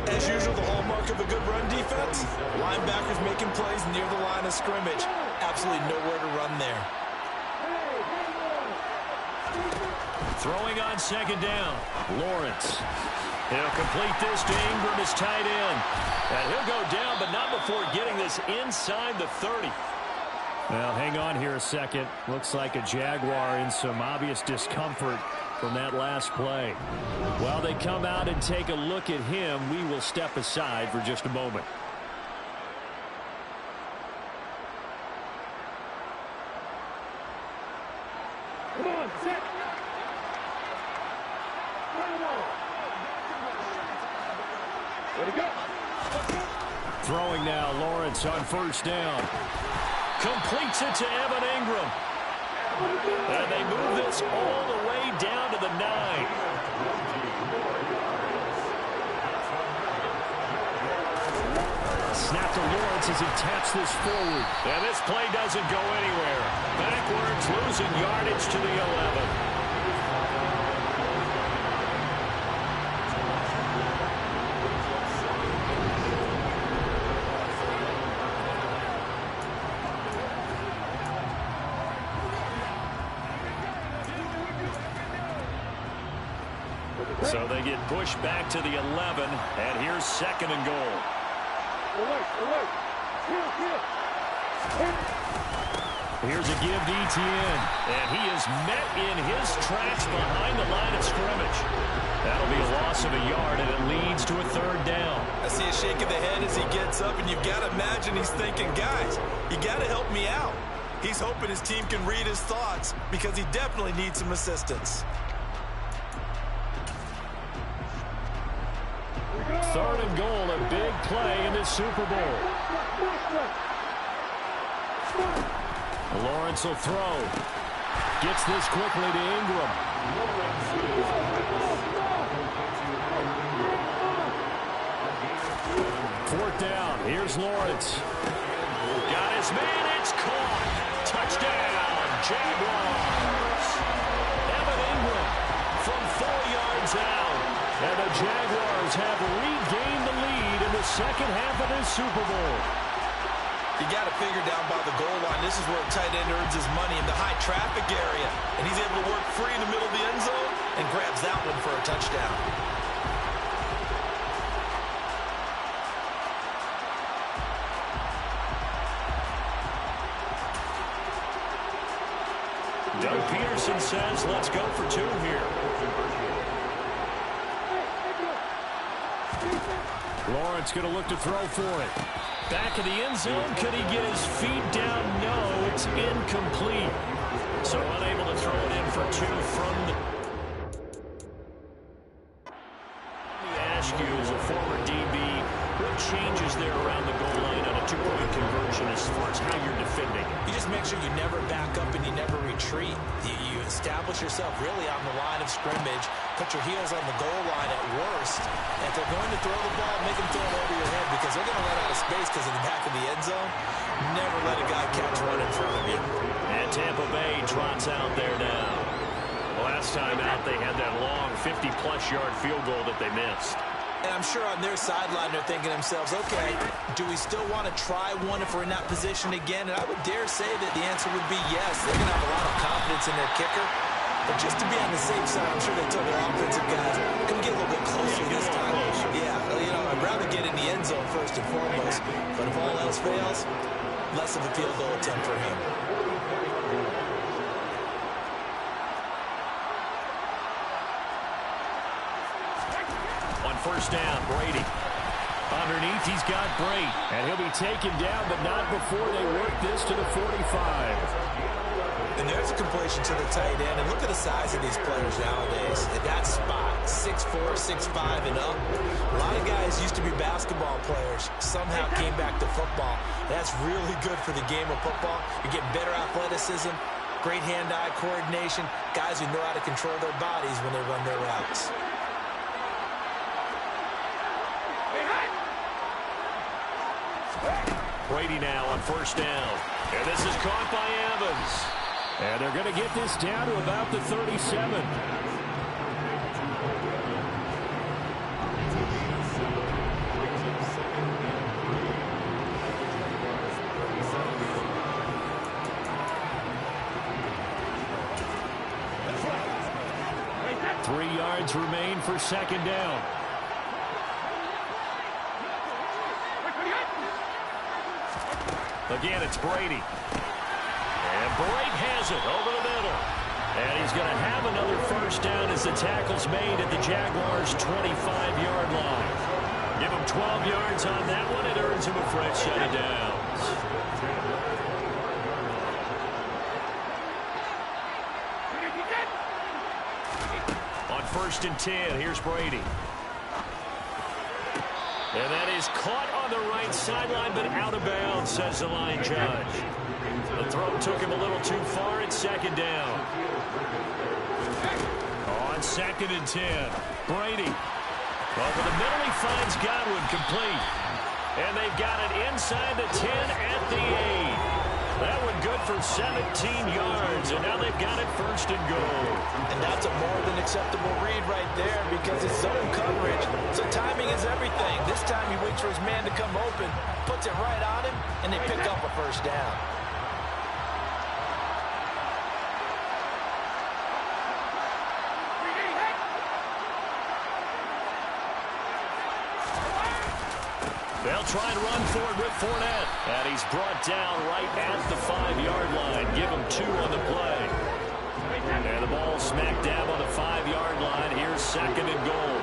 [SPEAKER 3] As usual, the hallmark of a good run defense, linebackers making plays near the line of scrimmage. Absolutely nowhere to run there.
[SPEAKER 1] Throwing on 2nd down. Lawrence. He'll complete this to Ingram, his tight end. And he'll go down, but not before getting this inside the 30.
[SPEAKER 2] Well, hang on here a second. Looks like a Jaguar in some obvious discomfort from that last play. While they come out and take a look at him, we will step aside for just a moment.
[SPEAKER 5] Come on, set. Way to go.
[SPEAKER 2] Throwing now, Lawrence on 1st down.
[SPEAKER 1] Completes it to Evan Ingram. And they move this all the way down to the 9.
[SPEAKER 2] Snap to Lawrence as he taps this forward.
[SPEAKER 1] And this play doesn't go anywhere. Backwards, losing yardage to the 11. So they get pushed back to the 11, and here's 2nd and goal.
[SPEAKER 2] Here's a give to Etienne.
[SPEAKER 1] And he is met in his tracks behind the line of scrimmage. That'll be a loss of a yard, and it leads to a 3rd down.
[SPEAKER 3] I see a shake of the head as he gets up, and you've got to imagine he's thinking, guys, you got to help me out. He's hoping his team can read his thoughts because he definitely needs some assistance.
[SPEAKER 2] 3rd and goal, a big play in this Super Bowl. Lawrence will throw. Gets this quickly to Ingram. 4th down. Here's Lawrence.
[SPEAKER 1] Got his man. It's caught. Touchdown, Jaguars. Evan Ingram from 4 yards out. And the Jaguars have regained the lead in the 2nd half of this Super Bowl.
[SPEAKER 3] You got to figure down by the goal line. This is where a tight end earns his money in the high traffic area. And he's able to work free in the middle of the end zone and grabs that one for a touchdown.
[SPEAKER 1] Doug Peterson says, let's go for 2 here.
[SPEAKER 2] Lawrence going to look to throw for it.
[SPEAKER 1] Back in the end zone. Could he get his feet down? No, it's incomplete. So unable to throw it in for 2 from the... Let me ask you, as a former DB,
[SPEAKER 2] What changes there around the goal line on a two-point conversion as far as how you're defending?
[SPEAKER 3] You just make sure you never back up and you never retreat. You establish yourself really on the line of scrimmage, put your heels on the goal line at worst. And if they're going to throw the ball, make them throw it over your head because they're going to run out of space because of the back of the end zone. Never let a guy catch one in front of you.
[SPEAKER 2] And Tampa Bay trots out there now. Last time out, they had that long 50-plus yard field goal that they missed.
[SPEAKER 3] And I'm sure on their sideline they're thinking to themselves, okay, do we still want to try one if we're in that position again? And I would dare say that the answer would be yes. They're going to have a lot of confidence in their kicker. But just to be on the safe side, I'm sure they told their offensive guys, can we get a little bit closer this time? Yeah, you know, I'd rather get in the end zone first and foremost. But if all else fails, less of a field goal attempt for him.
[SPEAKER 2] First down, Brady. Underneath, he's got Brate. And he'll be taken down, but not before they work this to the 45.
[SPEAKER 3] And there's a completion to the tight end. And look at the size of these players nowadays. At that spot, 6'4", 6'5", and up. A lot of guys used to be basketball players. Somehow came back to football. That's really good for the game of football. You're getting better athleticism, great hand-eye coordination, guys who know how to control their bodies when they run their routes.
[SPEAKER 2] Brady now on first down. And this is caught by Evans. And they're going to get this down to about the 37. Three yards remain for second down. Again, it's Brady. And Brate has it over the middle. And he's going to have another first down as the tackle's made at the Jaguars' 25-yard line. Give him 12 yards on that one. It earns him a fresh set of downs. On first and 10, here's Brady. And that is caught on the right sideline, but out of bounds, says the line judge. The throw took him a little too far at second down. On second and 10, Brady. Over the middle, he finds Godwin complete. And they've got it inside the 10 at the 8. That one good for 17 yards, and now they've got it first and goal.
[SPEAKER 3] And that's a more than acceptable read right there because it's zone coverage, so timing is everything. This time he waits for his man to come open, puts it right on him, and they pick up a first down.
[SPEAKER 2] They'll try and run forward with Fournette. And he's brought down right at the 5-yard line. Give him 2 on the play. And the ball smack dab on the 5-yard line. Here's second and goal.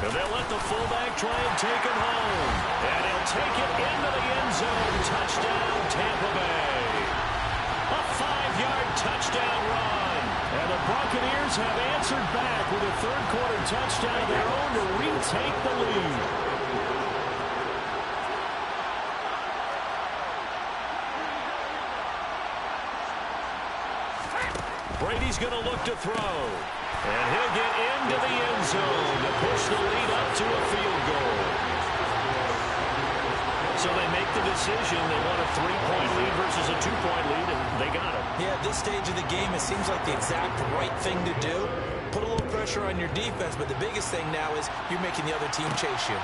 [SPEAKER 2] And they'll let the fullback try and take him home. And he'll take it into the end zone. Touchdown, Tampa Bay. A 5-yard touchdown run. And the Buccaneers have answered back with a third-quarter touchdown of their own to retake the lead. Brady's going to look to throw. And he'll get into the end zone to push the lead up to a field goal. So they make the decision. They want a 3-point lead versus a 2-point lead, and they got it.
[SPEAKER 3] Yeah, at this stage of the game, it seems like the exact right thing to do. Put a little pressure on your defense, but the biggest thing now is you're making the other team chase you.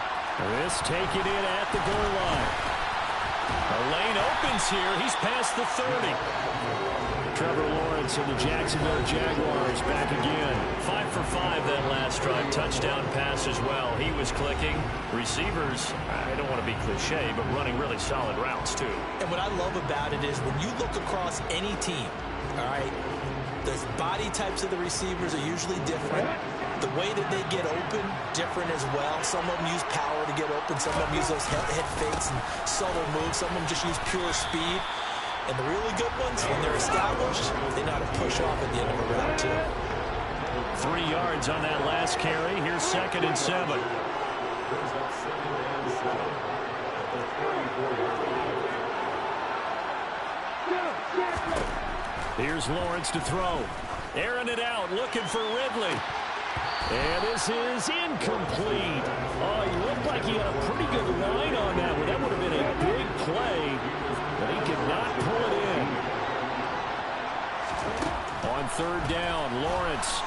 [SPEAKER 2] This taken in at the goal line. A lane opens here. He's past the 30. Trevor Lawrence and the Jacksonville Jaguars back again. 5 for 5 that last drive. Touchdown pass as well. He was clicking. Receivers, I don't want to be cliche, but running really solid routes too.
[SPEAKER 3] And what I love about it is when you look across any team, all right, the body types of the receivers are usually different. The way that they get open, different as well. Some of them use power to get open. Some of them use those head fakes and subtle moves. Some of them just use pure speed. And the really good ones, when they're established, they know how to push off at the end of a round, too.
[SPEAKER 2] 3 yards on that last carry. Here's 2nd and 7. Here's Lawrence to throw. Airing it out, looking for Ridley. And this is incomplete. Oh, he looked like he had a pretty good line on that one. That would have been a big play, but he could not pull it in. On 3rd down, Lawrence.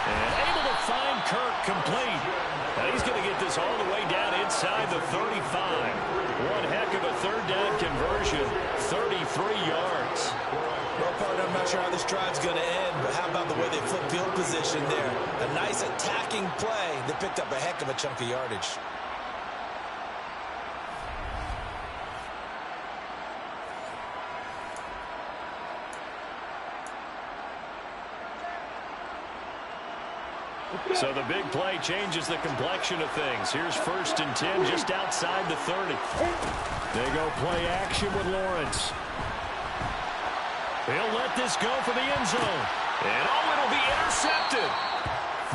[SPEAKER 2] And able to find Kirk complete. Now he's going to get this all the way down inside the 35. One heck of a 3rd down conversion. 33 yards.
[SPEAKER 3] Well, partner, I'm not sure how this drive's going to end, but how about the way they flip field position there? A nice attacking play. They picked up a heck of a chunk of yardage.
[SPEAKER 2] So the big play changes the complexion of things. Here's 1st and 10 just outside the 30. They go play action with Lawrence. He'll let this go for the end zone. And oh, it'll be intercepted.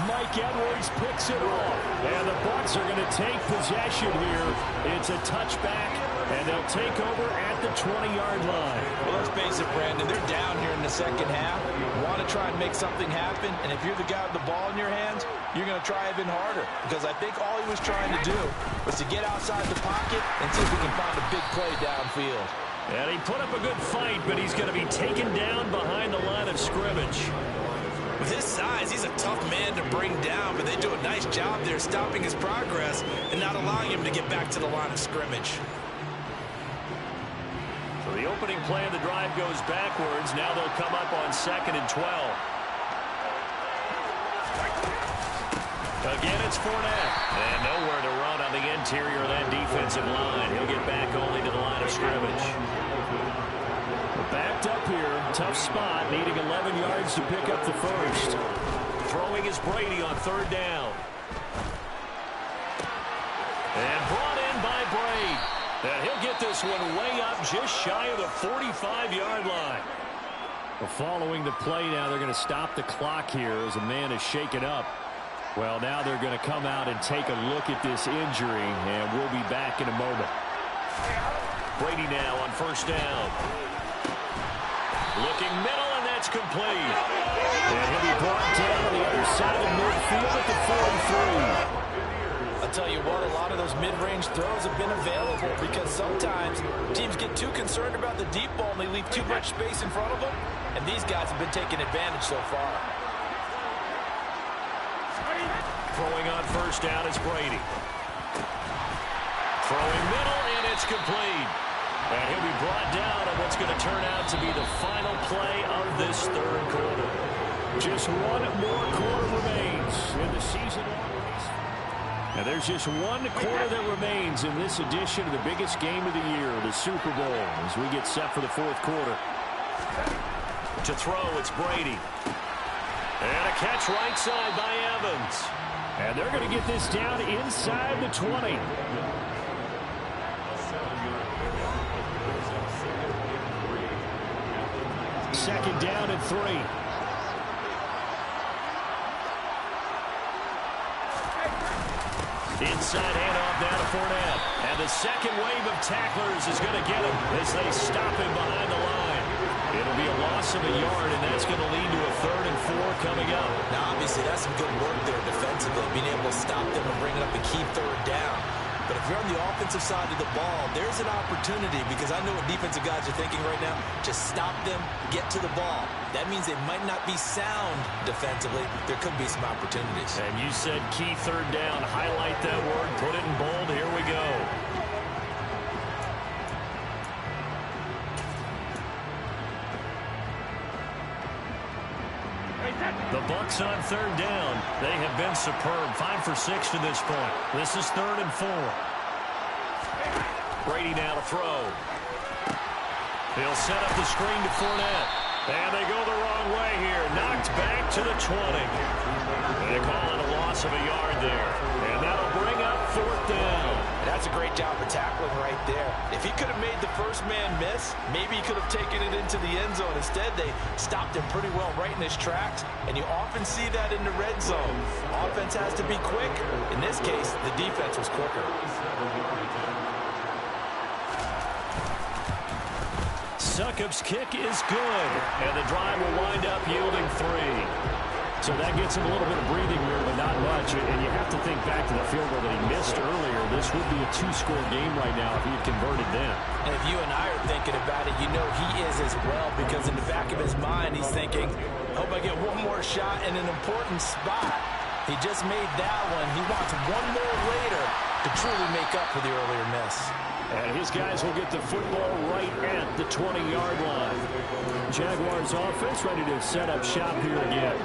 [SPEAKER 2] Mike Edwards picks it off. And the Bucs are going to take possession here. It's a touchback, and they'll take over at the 20-yard line.
[SPEAKER 3] Well, let's face it, Brandon. They're down here in the second half. You want to try and make something happen, and if you're the guy with the ball in your hands, you're going to try even harder. Because I think all he was trying to do was to get outside the pocket and see if he can find a big play downfield.
[SPEAKER 2] And he put up a good fight, but he's going to be taken down behind the line of scrimmage.
[SPEAKER 3] With his size, he's a tough man to bring down, but they do a nice job there stopping his progress and not allowing him to get back to the line of scrimmage.
[SPEAKER 2] So the opening play of the drive goes backwards. Now they'll come up on 2nd and 12. Again, it's Fournette. And nowhere to run on the interior of that defensive line. He'll get back only to the line of scrimmage. Backed up here. Tough spot. Needing 11 yards to pick up the first. Throwing is Brady on 3rd down. And brought in by Brady. And he'll get this one way up just shy of the 45-yard line. Well, following the play now, they're going to stop the clock here as a man is shaken up. Well, now they're going to come out and take a look at this injury, and we'll be back in a moment. Brady now on 1st down. Looking middle, and that's complete. And he'll be brought down on the other side of midfield at the 43.
[SPEAKER 3] I'll tell you what, a lot of those mid-range throws have been available because sometimes teams get too concerned about the deep ball and they leave too much space in front of them, and these guys have been taking advantage so far.
[SPEAKER 2] Throwing on 1st down is Brady. Throwing middle, and it's complete. And he'll be brought down on what's going to turn out to be the final play of this 3rd quarter. Just one more quarter remains in the season. And there's just one quarter that remains in this edition of the biggest game of the year, the Super Bowl, as we get set for the 4th quarter. To throw, it's Brady. And a catch right side by Evans. And they're going to get this down inside the 20. Second down and 3. Inside handoff now to Fournette. And the second wave of tacklers is going to get him as they stop him behind the line. It'll be a loss of a yard, and that's going to lead to a 3rd and 4 coming up.
[SPEAKER 3] Now, obviously, that's some good work there defensively, being able to stop them and bring it up a key 3rd down. But if you're on the offensive side of the ball, there's an opportunity, because I know what defensive guys are thinking right now. Just stop them, get to the ball. That means they might not be sound defensively. There could be some opportunities.
[SPEAKER 2] And you said key 3rd down. Highlight that word. Put it in bold. Here we go. The Bucs on 3rd down. They have been superb. 5 for 6 to this point. This is 3rd and 4. Brady now to throw. He'll set up the screen to Fournette. And they go the wrong way here. Knocked back to the 20. They call it a loss of a yard there. And that'll bring up 4th down.
[SPEAKER 3] And that's a great job of tackling right there. If he could have made the first man miss, maybe he could have taken it into the end zone. Instead, they stopped him pretty well right in his tracks, and you often see that in the red zone. Offense has to be quick. In this case, the defense was quicker.
[SPEAKER 2] Succop's kick is good, and the drive will wind up yielding 3. So that gets him a little bit of breathing room, but not much. And you have to think back to the field goal that he missed earlier. This would be a 2-score game right now if he had converted then.
[SPEAKER 3] And if you and I are thinking about it, you know he is as well, because in the back of his mind, he's thinking, hope I get one more shot in an important spot. He just made that one. He wants one more later to truly make up for the earlier miss.
[SPEAKER 2] And his guys will get the football right at the 20-yard line. Jaguars offense ready to set up shop here again.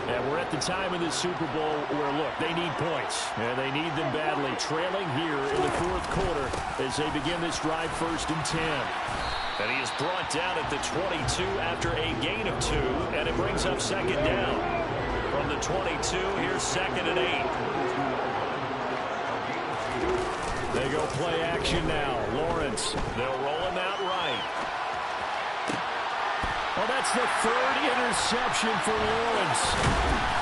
[SPEAKER 2] And we're at the time of this Super Bowl where, look, they need points. And they need them badly. Trailing here in the fourth quarter as they begin this drive 1st and 10. And he is brought down at the 22 after a gain of 2. And it brings up 2nd down. From the 22, here's 2nd and 8. They go play action now. Lawrence, they'll roll him out right. Well, that's the 3rd interception for Lawrence.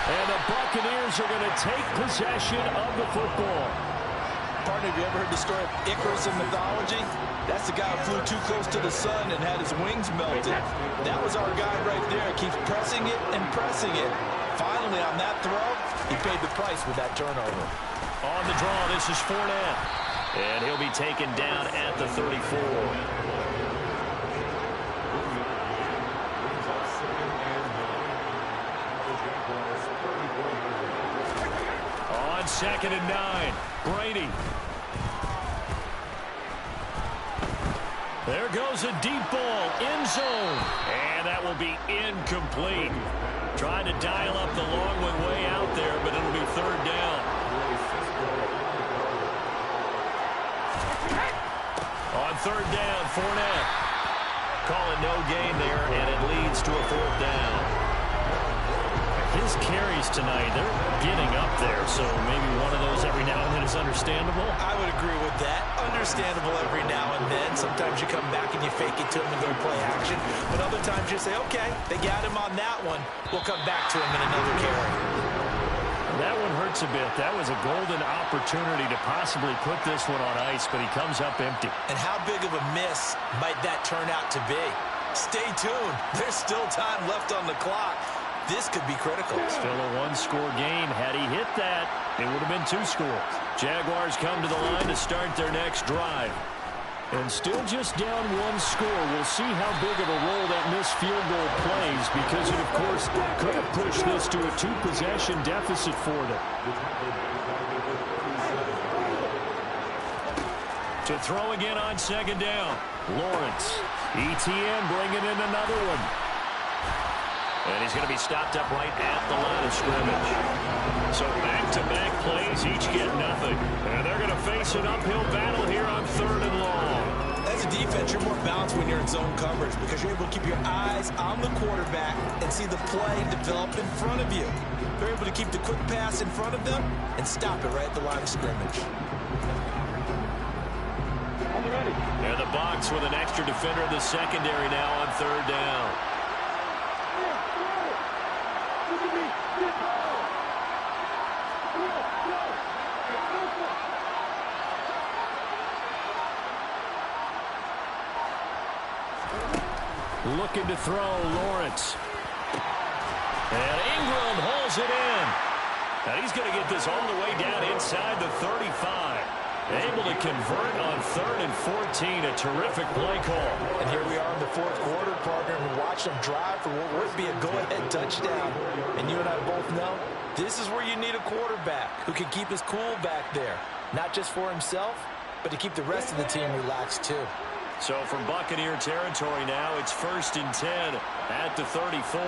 [SPEAKER 2] And the Buccaneers are going to take possession of the football.
[SPEAKER 3] Partner, have you ever heard the story of Icarus in mythology? That's the guy who flew too close to the sun and had his wings melted. That was our guy right there. Keeps pressing it and pressing it. Finally, on that throw, he paid the price with that turnover.
[SPEAKER 2] On the draw, this is Fournette. And he'll be taken down at the 34. On 2nd and 9, Brady. There goes a deep ball, end zone. And that will be incomplete. Trying to dial up the long one way out there, but it'll be 3rd down. On 3rd down, Fournette. Calling no gain there, and it leads to a 4th down. His carries tonight, they're getting up there, so maybe one of those every now and then is understandable.
[SPEAKER 3] I would agree with that. Understandable every now and then. Sometimes you come back and you fake it to him and go play action. But other times you say, okay, they got him on that one. We'll come back to him in another carry.
[SPEAKER 2] That one hurts a bit. That was a golden opportunity to possibly put this one on ice, but he comes up empty.
[SPEAKER 3] And how big of a miss might that turn out to be? Stay tuned. There's still time left on the clock. This could be critical.
[SPEAKER 2] Still a 1-score game. Had he hit that, it would have been 2 scores. Jaguars come to the line to start their next drive. And still just down 1 score. We'll see how big of a role that missed field goal plays, because it, of course, could have pushed this to a 2-possession deficit for them. To throw again on 2nd down. Lawrence. ETN bringing in another one. And he's going to be stopped up right at the line of scrimmage. So back-to-back plays, each get nothing. And they're going to face an uphill battle here on 3rd and long.
[SPEAKER 3] As a defense, you're more balanced when you're in zone coverage because you're able to keep your eyes on the quarterback and see the play develop in front of you. You're able to keep the quick pass in front of them and stop it right at the line of scrimmage.
[SPEAKER 2] And the box with an extra defender in the secondary now on 3rd down. Looking to throw, Lawrence. And Ingram holds it in. And he's going to get this all the way down inside the 35. Able to convert on 3rd and 14. A terrific play call.
[SPEAKER 3] And here we are in the 4th quarter, partner, and we watch them drive for what would be a go-ahead touchdown. And you and I both know this is where you need a quarterback who can keep his cool back there. Not just for himself, but to keep the rest of the team relaxed too.
[SPEAKER 2] So from Buccaneer territory now, it's 1st and 10 at the 34.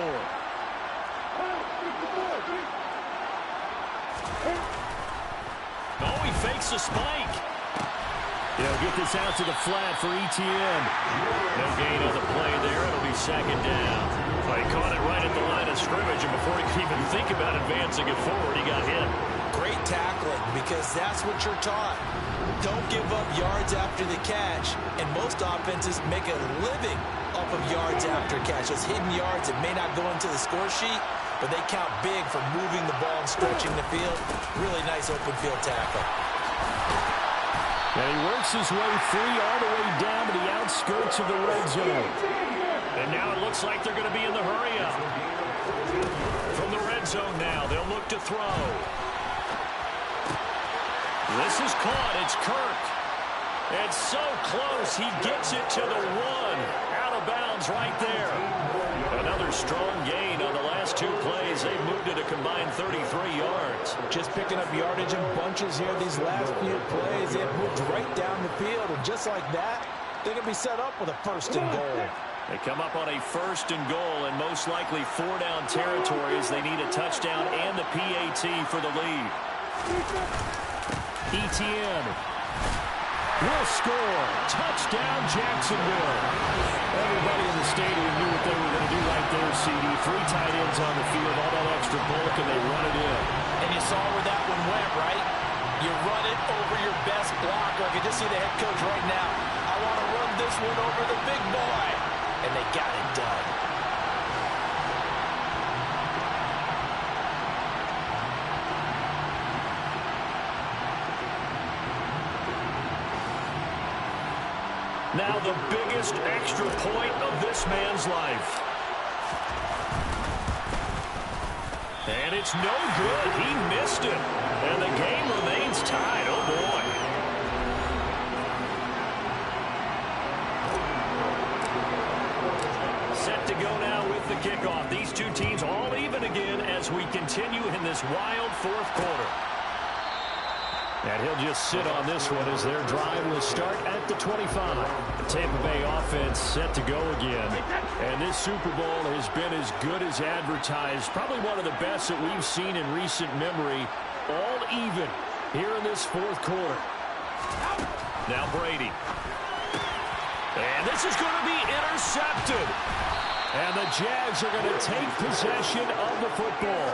[SPEAKER 2] Oh, he fakes a spike. They'll get this out to the flat for ETN. No gain on the play there. It'll be 2nd down. Well, he caught it right at the line of scrimmage, and before he could even think about advancing it forward, he got hit.
[SPEAKER 3] Great tackling, because that's what you're taught. Don't give up yards after the catch, and most offenses make a living off of yards after catch. Those hidden yards that may not go into the score sheet, but they count big for moving the ball and stretching the field. Really nice open field tackle.
[SPEAKER 2] And he works his way free all the way down to the outskirts of the red zone. And now it looks like they're going to be in the hurry-up. From the red zone now, they'll look to throw. This is caught. It's Kirk. And so close, he gets it to the one. Out of bounds right there. Another strong gain on the last two plays. They've moved it a combined 33 yards.
[SPEAKER 3] Just picking up yardage in bunches here these last few plays. They've moved right down the field, and just like that, they can be set up with a first and goal.
[SPEAKER 2] They come up on a first and goal, and most likely 4-down territories. They need a touchdown and the PAT for the lead. Etienne will score. Touchdown, Jacksonville. Everybody in the stadium knew what they were going to do right there, CD. 3 tight ends on the field, all that extra bulk, and they run it in.
[SPEAKER 3] And you saw where that one went, right? You run it over your best blocker. I can just see the head coach right now. I want to run this one over the big boy. And they got it done.
[SPEAKER 2] Now the biggest extra point of this man's life. And it's no good. He missed it. And the game remains tied. Oh, boy. Set to go now with the kickoff. These two teams all even again as we continue in this wild fourth quarter. And he'll just sit on this one as their drive will start at the 25. The Tampa Bay offense set to go again. And this Super Bowl has been as good as advertised. Probably one of the best that we've seen in recent memory. All even here in this fourth quarter. Now Brady. And this is going to be intercepted. And the Jags are going to take possession of the football.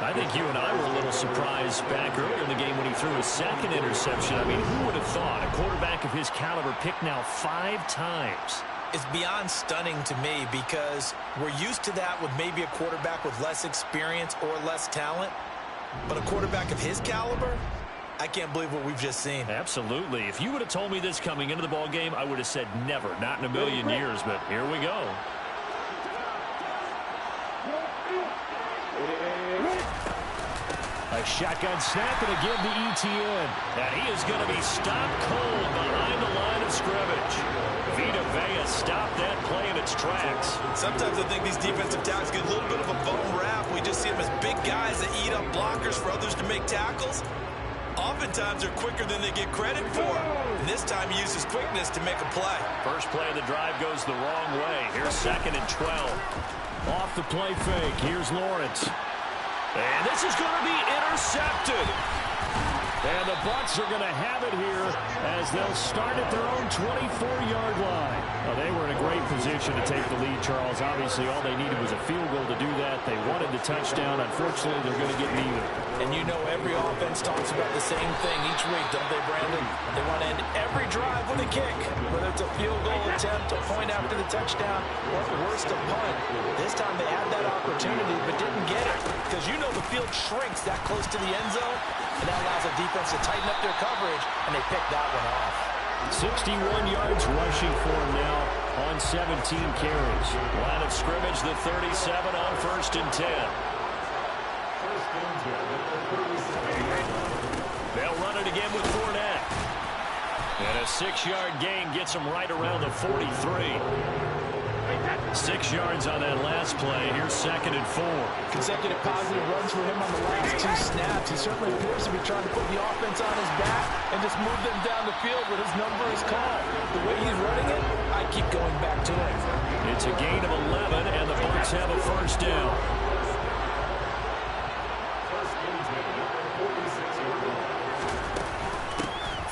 [SPEAKER 2] I think you and I were a little surprised back earlier in the game when he threw his second interception. I mean, who would have thought a quarterback of his caliber picked now 5 times?
[SPEAKER 3] It's beyond stunning to me because we're used to that with maybe a quarterback with less experience or less talent. But a quarterback of his caliber, I can't believe what we've just seen.
[SPEAKER 2] Absolutely. If you would have told me this coming into the ball game, I would have said never, not in a million years. But here we go. A shotgun snap and again to Etienne. And he is going to be stopped cold behind the line of scrimmage. Vita Vea stopped that play in its tracks.
[SPEAKER 3] Sometimes I think these defensive tackles get a little bit of a bum rap. We just see them as big guys that eat up blockers for others to make tackles. Oftentimes they're quicker than they get credit for. And this time he uses quickness to make a play.
[SPEAKER 2] First play of the drive goes the wrong way. Here's 2nd and 12. Off the play fake. Here's Lawrence. And this is going to be intercepted. And the Bucs are going to have it here as they'll start at their own 24-yard line. Well, they were in a great position to take the lead, Charles. Obviously, all they needed was a field goal to do that. They wanted the touchdown. Unfortunately, they're going to get neither.
[SPEAKER 3] And you know every offense talks about the same thing each week, don't they, Brandon? They want to end every drive with a kick, whether it's a field goal attempt, a point after the touchdown, or at worst, a punt. This time they had that opportunity but didn't get it because you know the field shrinks that close to the end zone, and that allows the defense to tighten up their coverage, and they picked that one off.
[SPEAKER 2] 61 yards rushing for him now on 17 carries. Line of scrimmage, the 37 on 1st and 10. They'll run it again with Fournette. And a 6-yard gain gets him right around the 43. 6 yards on that last play. Here's 2nd and 4.
[SPEAKER 3] Consecutive positive runs for him on the last 2 snaps. He certainly appears to be trying to put the offense on his back and just move them down the field when his number is called. The way he's running it, I keep going back to him.
[SPEAKER 2] It's a gain of 11, and the Bucs have a first down.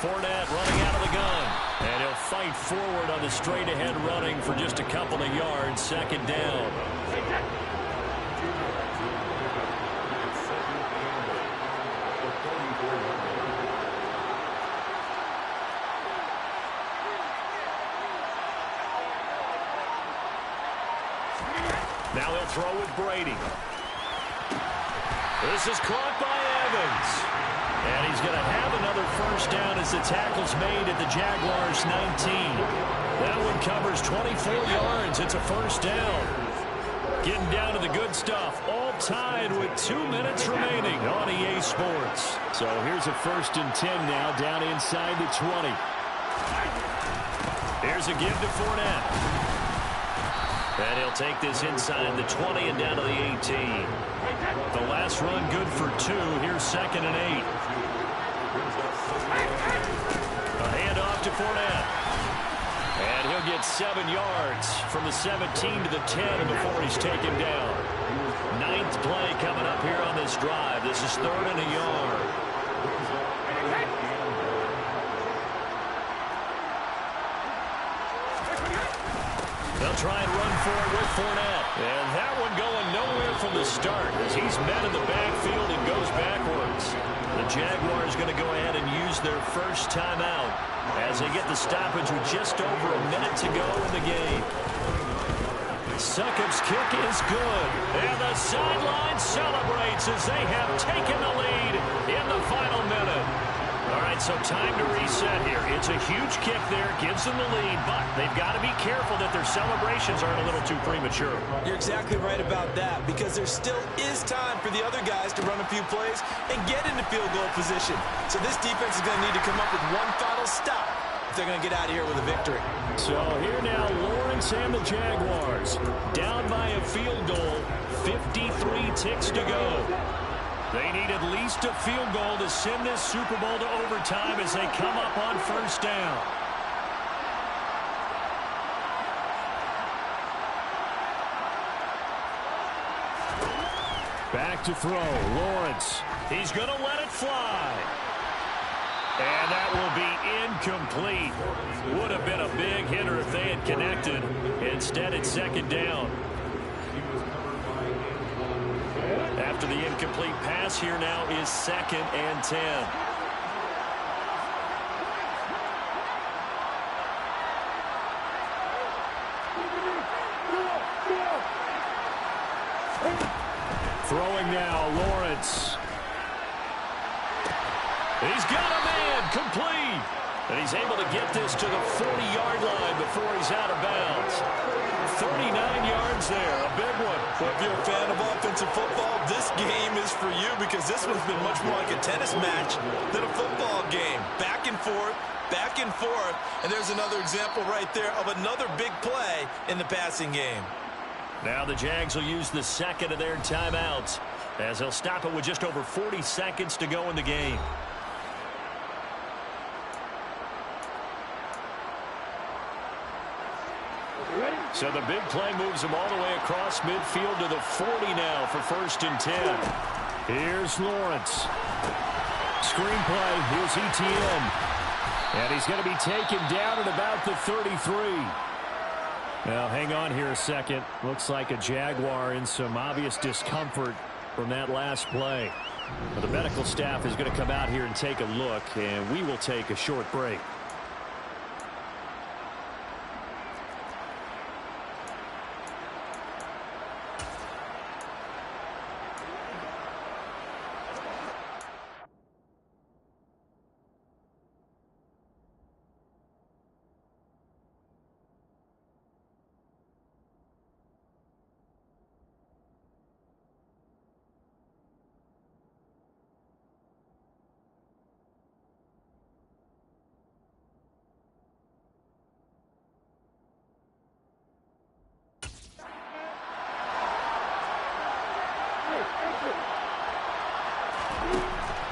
[SPEAKER 2] Fournette running out of the gun. And he'll fight forward on the straight-ahead running for just a couple of yards. 2nd down.
[SPEAKER 1] They'll throw with Brady. This is caught by Evans. And he's going to have another first down as the tackle's made at the Jaguars' 19. That one covers 24 yards. It's a first down. Getting down to the good stuff. All tied with 2 minutes remaining on EA Sports. So here's a 1st and 10 now down inside the 20. Here's a give to Fournette. And he'll take this inside the 20 and down to the 18. The last run good for 2. Here's 2nd and 8. A handoff to Fournette. And he'll get 7 yards from the 17 to the 10 before he's taken down. 9th play coming up here on this drive. This is 3rd and a yard. They'll try and run for it with Fournette. And that one going nowhere from the start as he's met in the backfield and goes backwards. The Jaguars going to go ahead and use their first timeout as they get the stoppage with just over a minute to go in the game. Succop's kick is good. And the sideline celebrates as they have taken the lead in the final minute. All right, so time to reset here. It's a huge kick there, gives them the lead, but they've got to be careful that their celebrations aren't a little too premature.
[SPEAKER 3] You're exactly right about that because there still is time for the other guys to run a few plays and get into field goal position. So this defense is going to need to come up with one final stop if they're going to get out of here with a victory.
[SPEAKER 1] So here now, Lawrence and the Jaguars down by a field goal, 53 ticks to go. They need at least a field goal to send this Super Bowl to overtime as they come up on first down. Back to throw, Lawrence. He's going to let it fly. And that will be incomplete. Would have been a big hitter if they had connected. Instead, it's 2nd down. After the incomplete pass, here now is 2nd and 10. Throwing now, Lawrence. He's got a man, complete. And he's able to get this to the 40-yard line before he's out of bounds. 39 yards there, a big one.
[SPEAKER 3] Well, if you're a fan of offensive football, this game is for you because this one's been much more like a tennis match than a football game. Back and forth, and there's another example right there of another big play in the passing game.
[SPEAKER 1] Now the Jags will use the 2nd of their timeouts as they'll stop it with just over 40 seconds to go in the game. So the big play moves them all the way across midfield to the 40 now for 1st and 10. Here's Lawrence. Screen play. Here's ETN. And he's going to be taken down at about the 33. Now, hang on here a second. Looks like a Jaguar in some obvious discomfort from that last play. Well, the medical staff is going to come out here and take a look, and we will take a short break.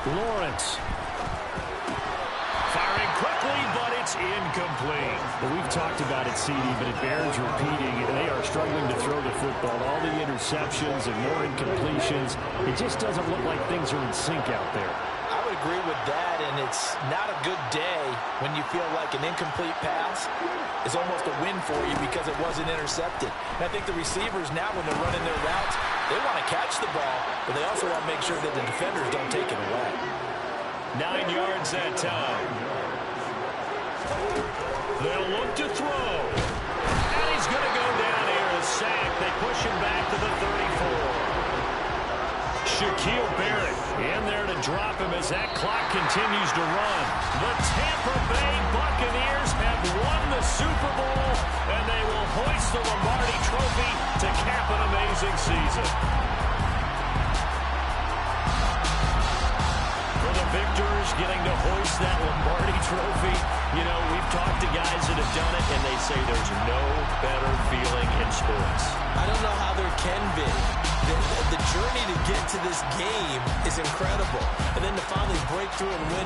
[SPEAKER 1] Lawrence. Firing quickly, but it's incomplete.
[SPEAKER 2] Well, we've talked about it, CD, but it bears repeating. They are struggling to throw the football. All the interceptions and more incompletions. It just doesn't look like things are in sync out there.
[SPEAKER 3] I would agree with that, and it's not a good day when you feel like an incomplete pass is almost a win for you because it wasn't intercepted. And I think the receivers now, when they're running their routes, they want to catch the ball, but they also want to make sure that the defenders don't take it away.
[SPEAKER 1] 9 yards that time. They'll look to throw. And he's going to go down here. A sack. They push him back to the 34. Shaquille Barrett in there to drop him as that clock continues to run. The Tampa Bay Buccaneers have won the Super Bowl, and they will hoist the Lombardi Trophy to cap an amazing season. For the victors getting to hoist that Lombardi Trophy, you know, we've talked to guys that have done it, and they say there's no better feeling in sports.
[SPEAKER 3] I don't know how there can be. The journey to get to this game is incredible. And then to finally break through and win